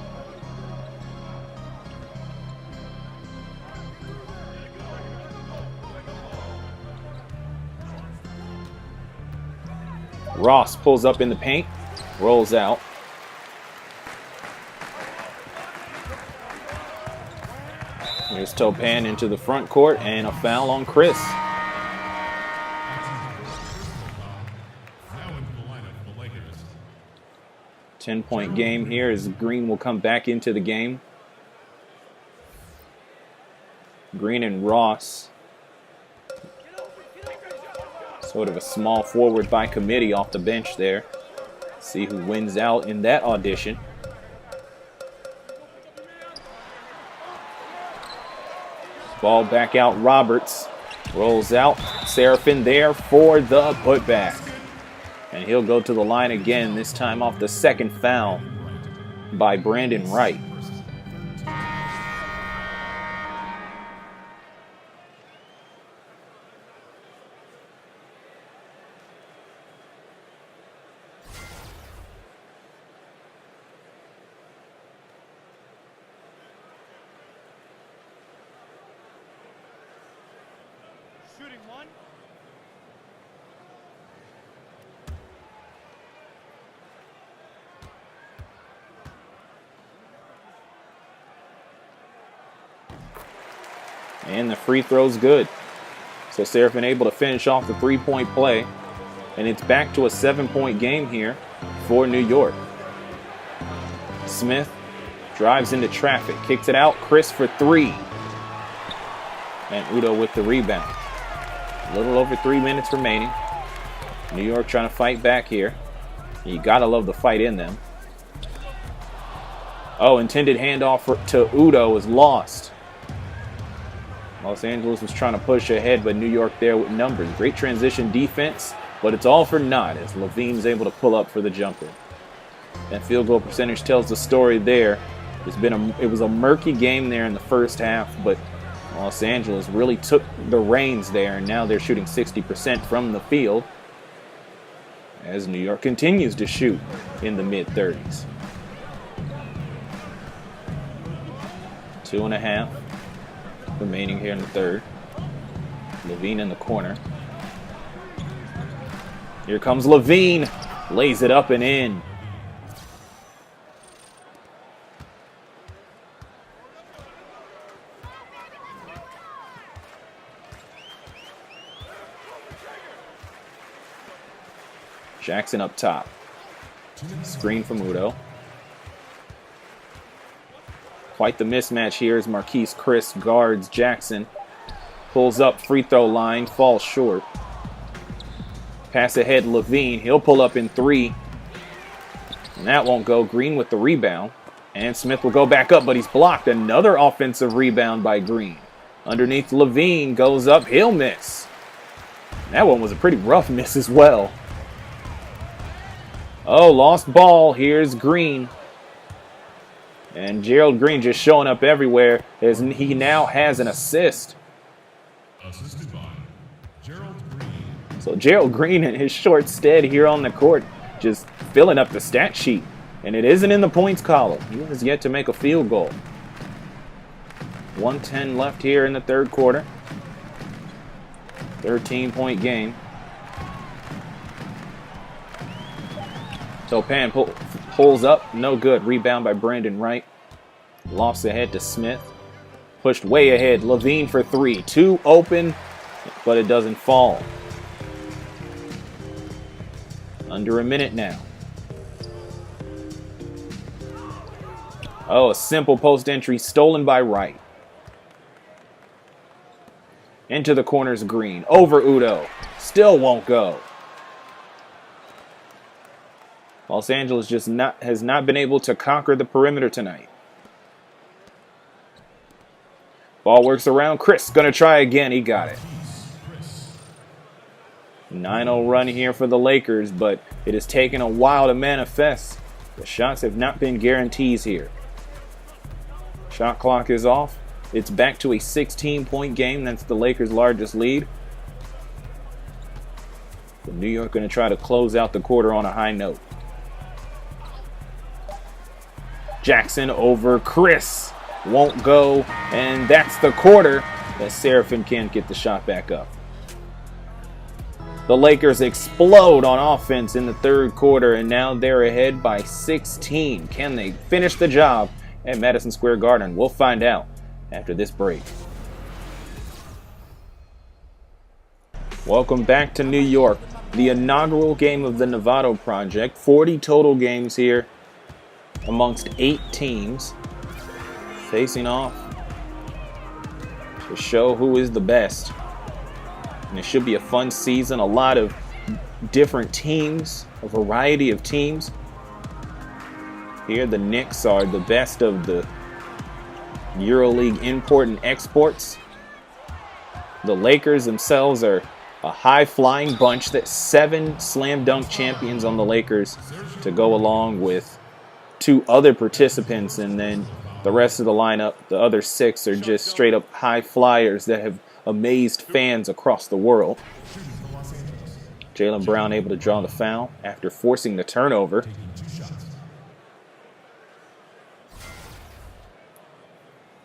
Ross pulls up in the paint, rolls out. Here's Topan into the front court and a foul on Chriss. Now into the lineup for the Lakers. 10-point game here as Green will come back into the game. Green and Ross. Sort of a small forward by committee off the bench there. See who wins out in that audition. Ball back out, Roberts. Rolls out. Serafin there for the putback. And he'll go to the line again, this time off the second foul by Brandan Wright. Shooting one. And the free throw's good. So Serafin able to finish off the three-point play. And it's back to a 7-point game here for New York. Smith drives into traffic, kicks it out. Chriss for three. And Udo with the rebound. A little over 3 minutes remaining. New York trying to fight back here. You gotta love the fight in them. Oh, intended handoff to Udo is lost. Los Angeles was trying to push ahead, but New York there with numbers. Great transition defense, but it's all for naught as LaVine's able to pull up for the jumper. That field goal percentage tells the story there. It was a murky game there in the first half, but Los Angeles really took the reins there, and now they're shooting 60% from the field as New York continues to shoot in the mid-30s. 2.5 remaining here in the third. LaVine in the corner. Here comes LaVine. Lays it up and in. Jackson up top. Screen from Udo. Quite the mismatch here as Marquese Chriss guards Jackson. Pulls up free throw line, falls short. Pass ahead LaVine. He'll pull up in three. And that won't go. Green with the rebound. And Smith will go back up, but he's blocked. Another offensive rebound by Green. Underneath LaVine, goes up, he'll miss. And that one was a pretty rough miss as well. Oh, lost ball. Here's Green. And Gerald Green just showing up everywhere as he now has an assist. Assisted by Gerald Green. So Gerald Green in his short stead here on the court just filling up the stat sheet. And it isn't in the points column. He has yet to make a field goal. 1:10 left here in the third quarter. 13-point game. Topan pulls up, no good. Rebound by Brandan Wright. Lofts ahead to Smith. Pushed way ahead. LaVine for three. Two open, but it doesn't fall. Under a minute now. Oh, a simple post entry stolen by Wright. Into the corners, Green. Over Udo. Still won't go. Los Angeles has not been able to conquer the perimeter tonight. Ball works around. Chriss gonna try again. He got it. 9-0 run here for the Lakers, but it has taken a while to manifest. The shots have not been guarantees here. Shot clock is off. It's back to a 16-point game. That's the Lakers' largest lead. But New York going to try to close out the quarter on a high note. Jackson over Chriss. Won't go. And that's the quarter as Seraphin can't get the shot back up. The Lakers explode on offense in the third quarter, and now they're ahead by 16. Can they finish the job at Madison Square Garden? We'll find out after this break. Welcome back to New York. The inaugural game of the Novato Project. 40 total games here amongst 8 teams facing off to show who is the best. And it should be a fun season. A lot of different teams, a variety of teams. Here the Knicks are the best of the Euroleague import and exports. The Lakers themselves are a high-flying bunch. That's 7 slam dunk champions on the Lakers to go along with 2 other participants, and then the rest of the lineup, the other 6, are just straight-up high flyers that have amazed fans across the world. Jaylen Brown able to draw the foul after forcing the turnover.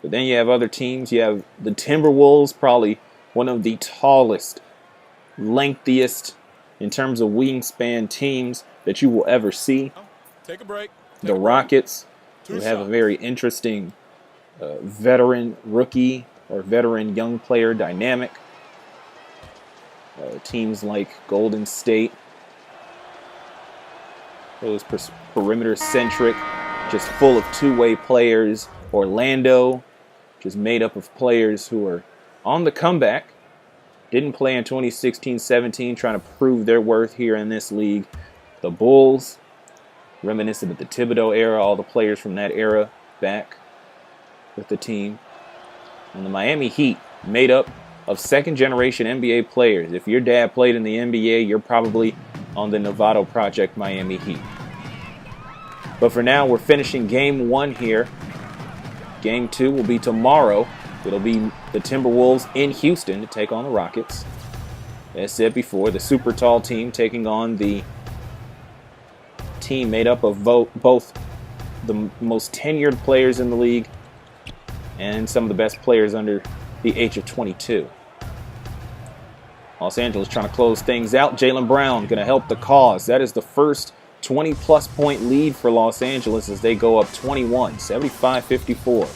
But then you have other teams. You have the Timberwolves, probably one of the tallest, lengthiest in terms of wingspan teams that you will ever see. Take a break. The Rockets, who have a very interesting veteran rookie or veteran young player dynamic. Teams like Golden State, Those perimeter-centric, just full of two-way players. Orlando, just made up of players who are on the comeback. Didn't play in 2016-17, trying to prove their worth here in this league. The Bulls, reminiscent of the Thibodeau era, all the players from that era back with the team. And the Miami Heat, made up of second-generation NBA players. If your dad played in the NBA, you're probably on the Novato Project Miami Heat. But for now, we're finishing Game 1 here. Game 2 will be tomorrow. It'll be the Timberwolves in Houston to take on the Rockets. As said before, the super tall team taking on the team made up of both the most tenured players in the league and some of the best players under the age of 22. Los Angeles trying to close things out. Jaylen Brown going to help the cause. That is the first 20-plus point lead for Los Angeles as they go up 21, 75-54.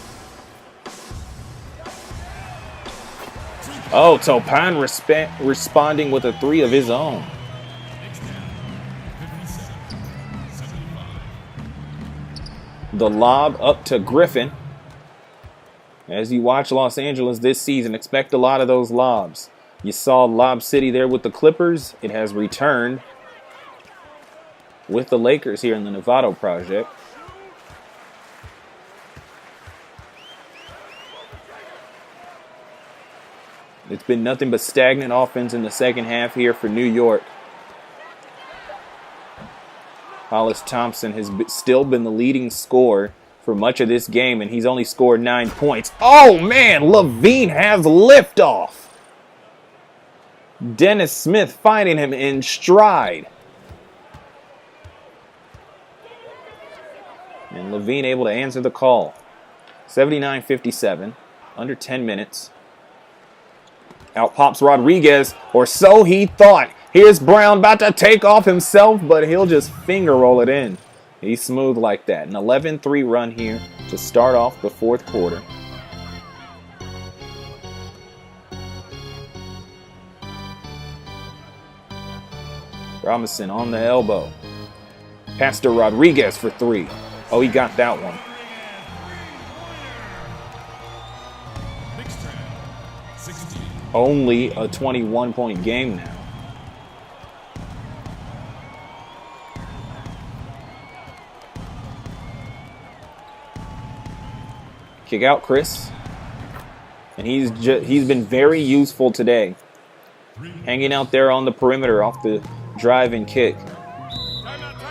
Oh, Topan responding with a three of his own. The lob up to Griffin. As you watch Los Angeles this season, expect a lot of those lobs. You saw Lob City there with the Clippers. It has returned with the Lakers here in the Novato Project. It's been nothing but stagnant offense in the second half here for New York. Hollis Thompson has still been the leading scorer for much of this game, and he's only scored 9 points. Oh, man, LaVine has liftoff. Dennis Smith finding him in stride. And LaVine able to answer the call. 79-57, under 10 minutes. Out pops Rodriguez, or so he thought. Here's Brown about to take off himself, but he'll just finger roll it in. He's smooth like that. An 11-3 run here to start off the fourth quarter. Robinson on the elbow. Pass to Rodriguez for three. Oh, he got that one. Only a 21-point game now. Kick out Chriss. And he's been very useful today. Hanging out there on the perimeter off the drive and kick.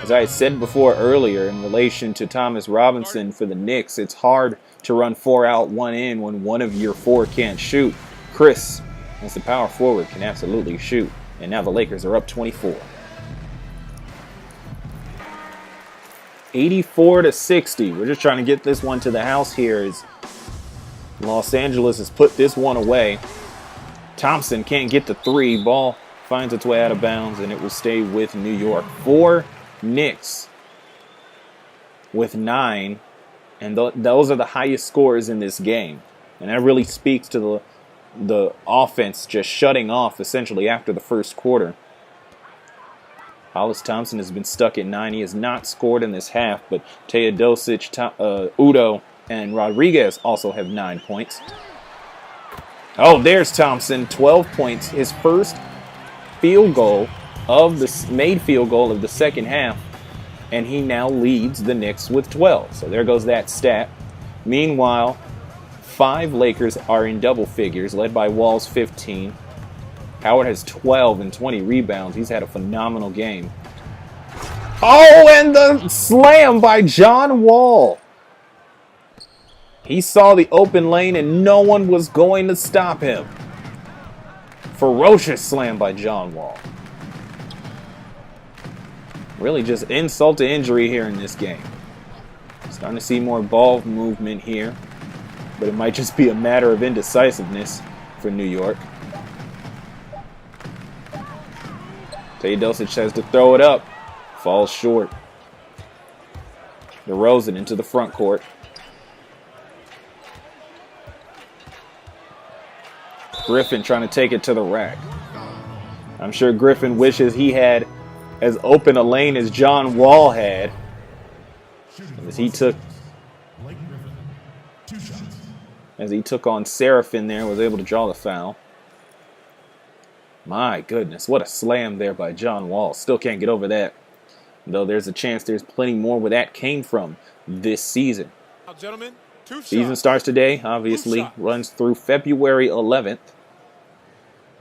As I had said before earlier in relation to Thomas Robinson for the Knicks, it's hard to run 4 out, 1 in when one of your 4 can't shoot. Chriss, as the power forward, can absolutely shoot. And now the Lakers are up 24. 84-60. We're just trying to get this one to the house here as Los Angeles has put this one away. Thompson can't get the three. Ball finds its way out of bounds, and it will stay with New York. 4 Knicks with 9, and those are the highest scores in this game. And that really speaks to the offense just shutting off essentially after the first quarter. Hollis Thompson has been stuck at 9. He has not scored in this half, but Teodosic, Udo, and Rodriguez also have 9 points. Oh, there's Thompson, 12 points. His first field goal of the made field goal of the second half, and he now leads the Knicks with 12. So there goes that stat. Meanwhile, 5 Lakers are in double figures, led by Wall's 15. Howard has 12 and 20 rebounds. He's had a phenomenal game. Oh, and the slam by John Wall. He saw the open lane and no one was going to stop him. Ferocious slam by John Wall. Really just insult to injury here in this game. Starting to see more ball movement here, but it might just be a matter of indecisiveness for New York. Teodosic has to throw it up. Falls short. DeRozan into the front court. Griffin trying to take it to the rack. I'm sure Griffin wishes he had as open a lane as John Wall had. As he took on Seraphin there, was able to draw the foul. My goodness, what a slam there by John Wall. Still can't get over that. Though there's a chance there's plenty more where that came from this season. Gentlemen, season starts today, obviously, runs through February 11th.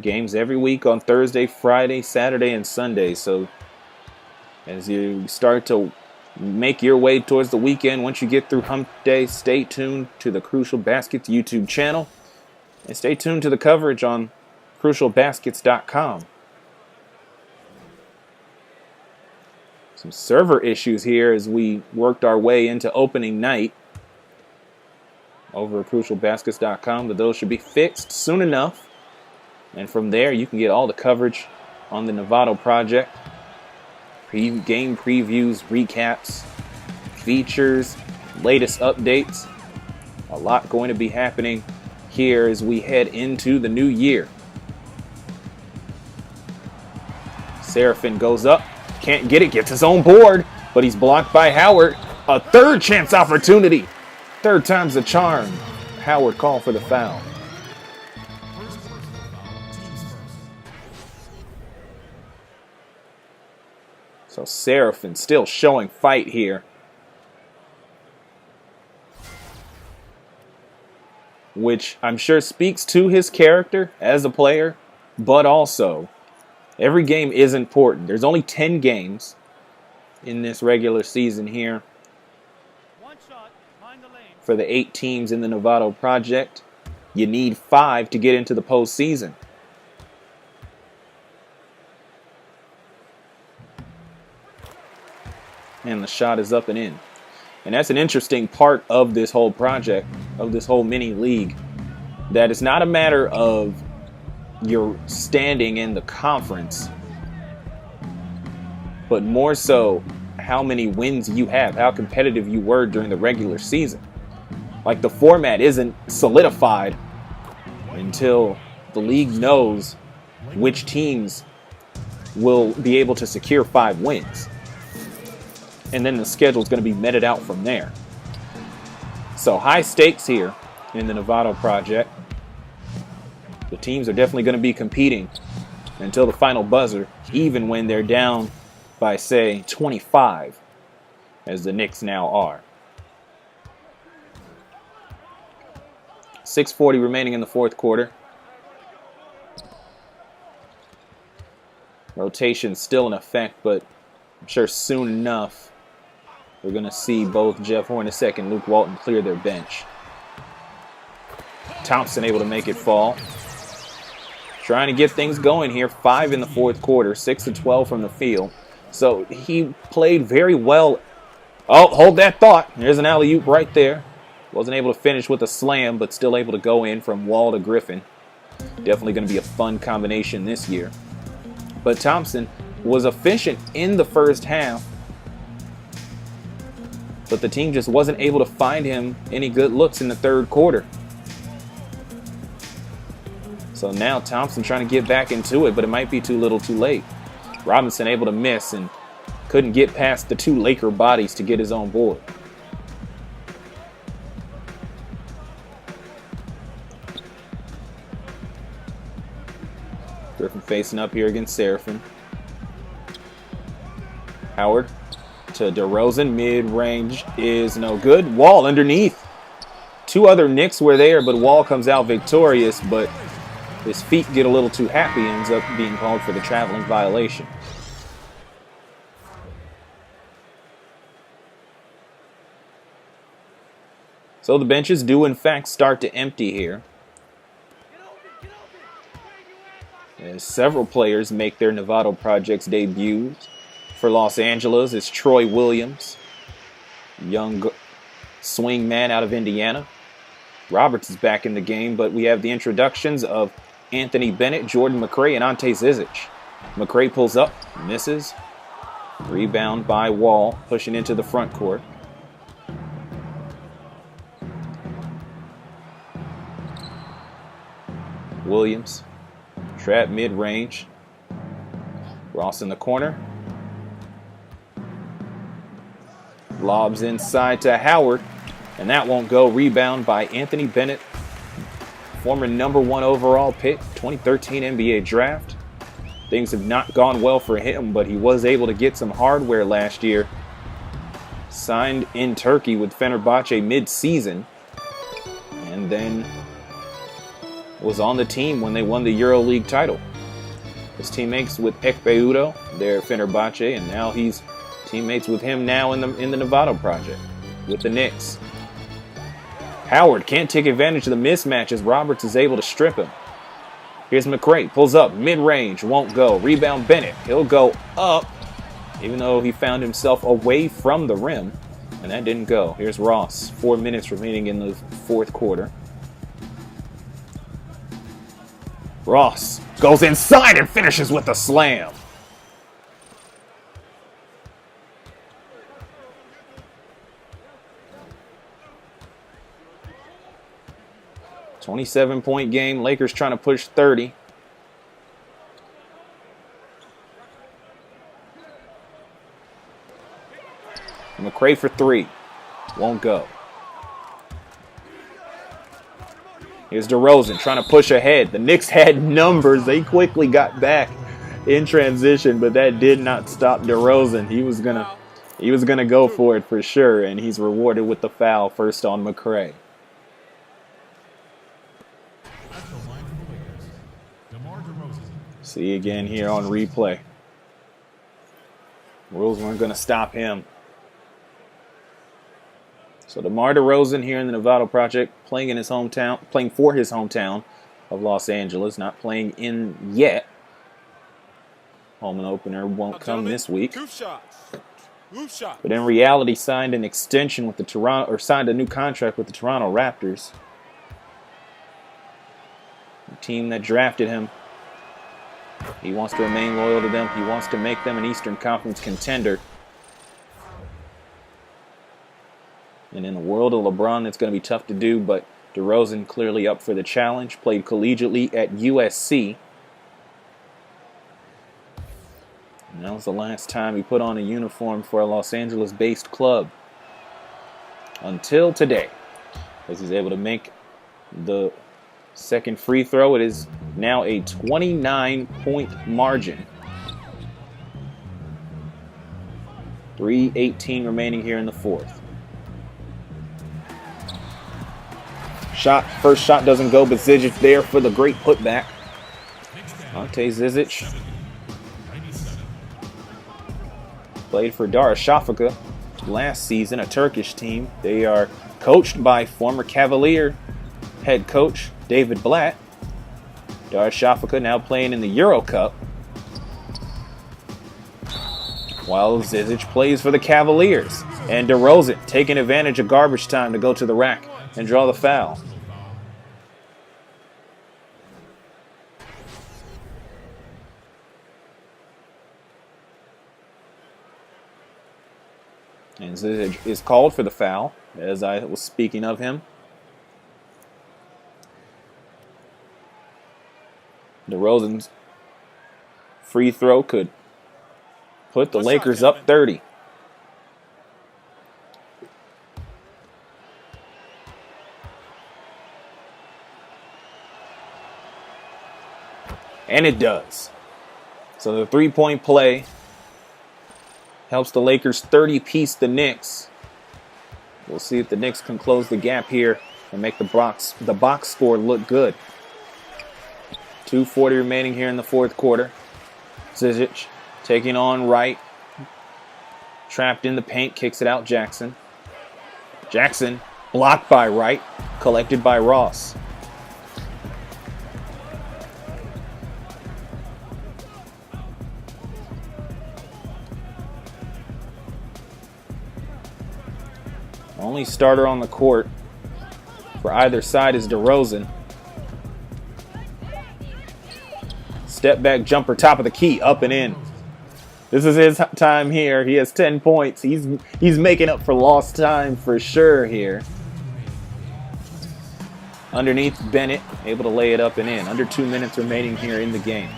Games every week on Thursday, Friday, Saturday, and Sunday. So as you start to make your way towards the weekend, once you get through hump day, stay tuned to the Crucial Baskets YouTube channel. And stay tuned to the coverage on crucialbaskets.com. Some server issues here as we worked our way into opening night over at crucialbaskets.com, but those should be fixed soon enough. And from there, you can get all the coverage on the Novato Project. Game previews, recaps, features, latest updates. A lot going to be happening here as we head into the new year. Seraphin goes up, can't get it, gets his own board, but he's blocked by Howard. A third chance opportunity. Third time's the charm. Howard called for the foul. So Seraphin still showing fight here. Which I'm sure speaks to his character as a player, but also every game is important. There's only 10 games in this regular season here for the 8 teams in the Novato Project. You need 5 to get into the postseason. And the shot is up and in. And that's an interesting part of this whole project, of this whole mini league, that it's not a matter of your standing in the conference, but more so how many wins you have, how competitive you were during the regular season. Like, the format isn't solidified until the league knows which teams will be able to secure 5 wins. And then the schedule is going to be meted out from there. So high stakes here in the Novato Project. The teams are definitely going to be competing until the final buzzer, even when they're down by, say, 25, as the Knicks now are. 6:40 remaining in the fourth quarter. Rotation still in effect, but I'm sure soon enough we're going to see both Jeff Hornacek and Luke Walton clear their bench. Thompson able to make it fall. Trying to get things going here. 5 in the fourth quarter, 6 of 12 from the field. So he played very well. Oh, hold that thought. There's an alley-oop right there. Wasn't able to finish with a slam, but still able to go in from Wall to Griffin. Definitely going to be a fun combination this year. But Thompson was efficient in the first half, but the team just wasn't able to find him any good looks in the third quarter. So now Thompson trying to get back into it, but it might be too little too late. Robinson able to miss and couldn't get past the 2 Laker bodies to get his own board. Griffin facing up here against Seraphin. Howard to DeRozan. Mid-range is no good. Wall underneath. 2 other Knicks were there, but Wall comes out victorious, but his feet get a little too happy, ends up being called for the traveling violation. So the benches do in fact start to empty here, as several players make their Novato Project's debuts. For Los Angeles, it's Troy Williams, young swing man out of Indiana. Roberts is back in the game, but we have the introductions of Anthony Bennett, Jordan McRae, and Ante Zizic. McRae pulls up, misses. Rebound by Wall, pushing into the front court. Williams, trap mid-range. Ross in the corner. Lobs inside to Howard, and that won't go. Rebound by Anthony Bennett, former #1 overall pick, 2013 NBA draft. Things have not gone well for him, but he was able to get some hardware last year. Signed in Turkey with Fenerbahce mid-season, and then was on the team when they won the EuroLeague title. His teammates with Ekpeudo, their Fenerbahce, and now he's teammates with him now in the Novato Project with the Knicks. Howard can't take advantage of the mismatch as Roberts is able to strip him. Here's McRae, pulls up, mid-range, won't go. Rebound Bennett, he'll go up, even though he found himself away from the rim, and that didn't go. Here's Ross, 4 minutes remaining in the fourth quarter. Ross goes inside and finishes with a slam. "27-point game. Lakers trying to push 30. McRae for 3. Won't go. Here's DeRozan trying to push ahead. The Knicks had numbers. They quickly got back in transition, but that did not stop DeRozan. He was gonna go for it for sure, and he's rewarded with the foul first on McRae. At the line for the Lakers, DeMar DeRozan. See again here on replay. Rules weren't going to stop him. So DeMar DeRozan here in the Novato Project, playing in his hometown, playing for his hometown of Los Angeles, not playing in yet. Home and opener won't come this week. But in reality, signed an extension with the signed a new contract with the Toronto Raptors, the team that drafted him. He wants to remain loyal to them. He wants to make them an Eastern Conference contender. And in the world of LeBron, it's going to be tough to do, but DeRozan clearly up for the challenge. Played collegiately at USC. And that was the last time he put on a uniform for a Los Angeles-based club. Until today, as he's able to make the second free throw. It is now a 29-point margin. 3:18 remaining here in the fourth. First shot doesn't go, but Zizic there for the great putback. Ante Zizic played for Darüşşafaka last season, a Turkish team. They are coached by former Cavalier head coach David Blatt. Darüşşafaka now playing in the Euro Cup, while Zizic plays for the Cavaliers. And DeRozan taking advantage of garbage time to go to the rack and draw the foul. And Zizic is called for the foul, as I was speaking of him. DeRozan's free throw could put the Lakers up 30. And it does. So the three-point play helps the Lakers 30-piece the Knicks. We'll see if the Knicks can close the gap here and make the box score look good. 2:40 remaining here in the fourth quarter. Zizic taking on Wright. Trapped in the paint, kicks it out Jackson. Jackson blocked by Wright, collected by Ross. Only starter on the court for either side is DeRozan. Step back jumper, top of the key, up and in. This is his time here. He has 10 points. He's making up for lost time for sure here. Underneath Bennett, able to lay it up and in. Under 2 minutes remaining here in the game.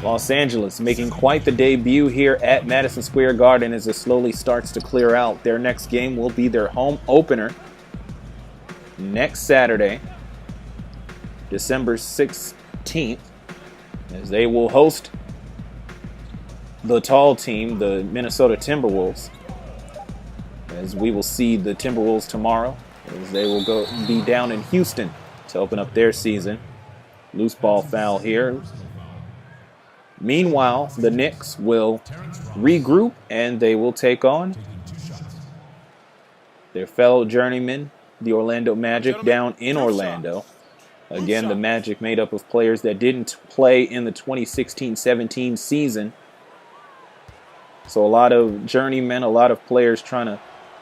Los Angeles making quite the debut here at Madison Square Garden as it slowly starts to clear out. Their next game will be their home opener next Saturday, December 16th, as they will host the tall team, the Minnesota Timberwolves, as we will see the Timberwolves tomorrow, as they will be down in Houston to open up their season. Loose ball foul here. Meanwhile, the Knicks will regroup and they will take on their fellow journeymen, the Orlando Magic, down in Orlando. Again, the Magic made up of players that didn't play in the 2016-17 season. So a lot of journeymen, a lot of players trying to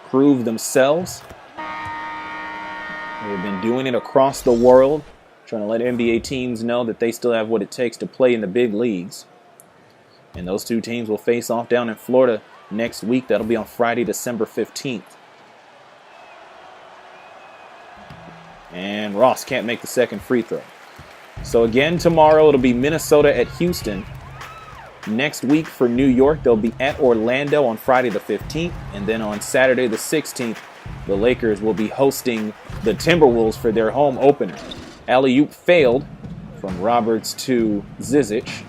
prove themselves. They've been doing it across the world, trying to let NBA teams know that they still have what it takes to play in the big leagues. And those two teams will face off down in Florida next week. That'll be on Friday, December 15th. And Ross can't make the second free throw. So again, tomorrow it'll be Minnesota at Houston. Next week for New York, they'll be at Orlando on Friday the 15th. And then on Saturday the 16th, the Lakers will be hosting the Timberwolves for their home opener. Alley-oop failed from Roberts to Zizic.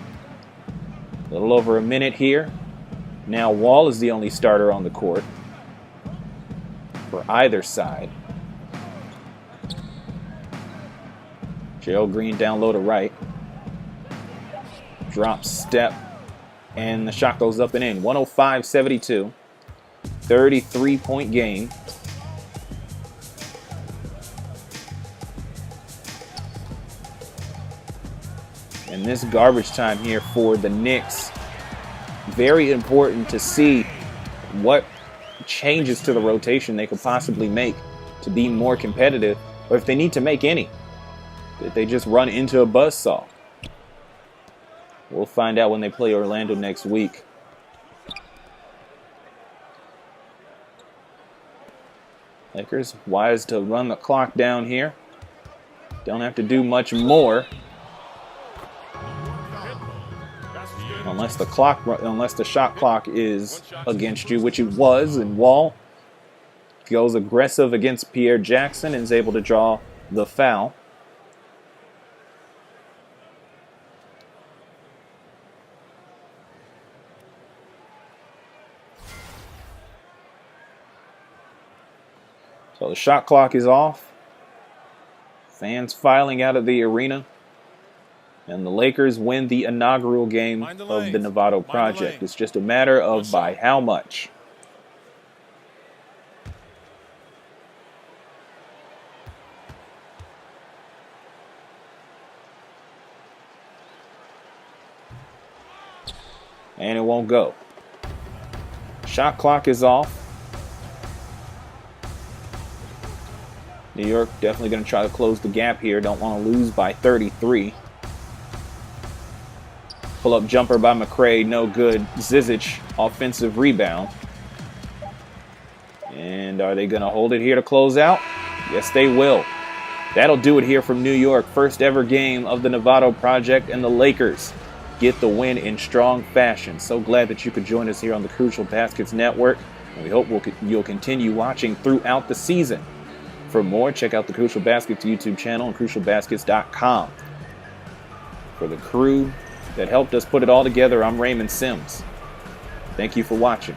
A little over a minute here. Now Wall is the only starter on the court for either side. Gerald Green down low to right. Drop step. And the shot goes up and in. 105-72. 33-point game. And this garbage time here for the Knicks, very important to see what changes to the rotation they could possibly make to be more competitive, or if they need to make any, that they just run into a buzzsaw. We'll find out when they play Orlando next week. Lakers wise to run the clock down here. Don't have to do much more. Unless the shot clock is against you, which it was, and Wall goes aggressive against Pierre Jackson and is able to draw the foul. So the shot clock is off. Fans filing out of the arena. And the Lakers win the inaugural game of the Novato Project. It's just a matter of by how much. And it won't go. Shot clock is off. New York definitely going to try to close the gap here. Don't want to lose by 33. Pull-up jumper by McRae, no good. Zizic, offensive rebound. And are they going to hold it here to close out? Yes, they will. That'll do it here from New York. First ever game of the Novato Project, and the Lakers get the win in strong fashion. So glad that you could join us here on the Crucial Baskets Network. And we hope you'll continue watching throughout the season. For more, check out the Crucial Baskets YouTube channel and crucialbaskets.com. For the crew that helped us put it all together, I'm Raymond Sims. Thank you for watching.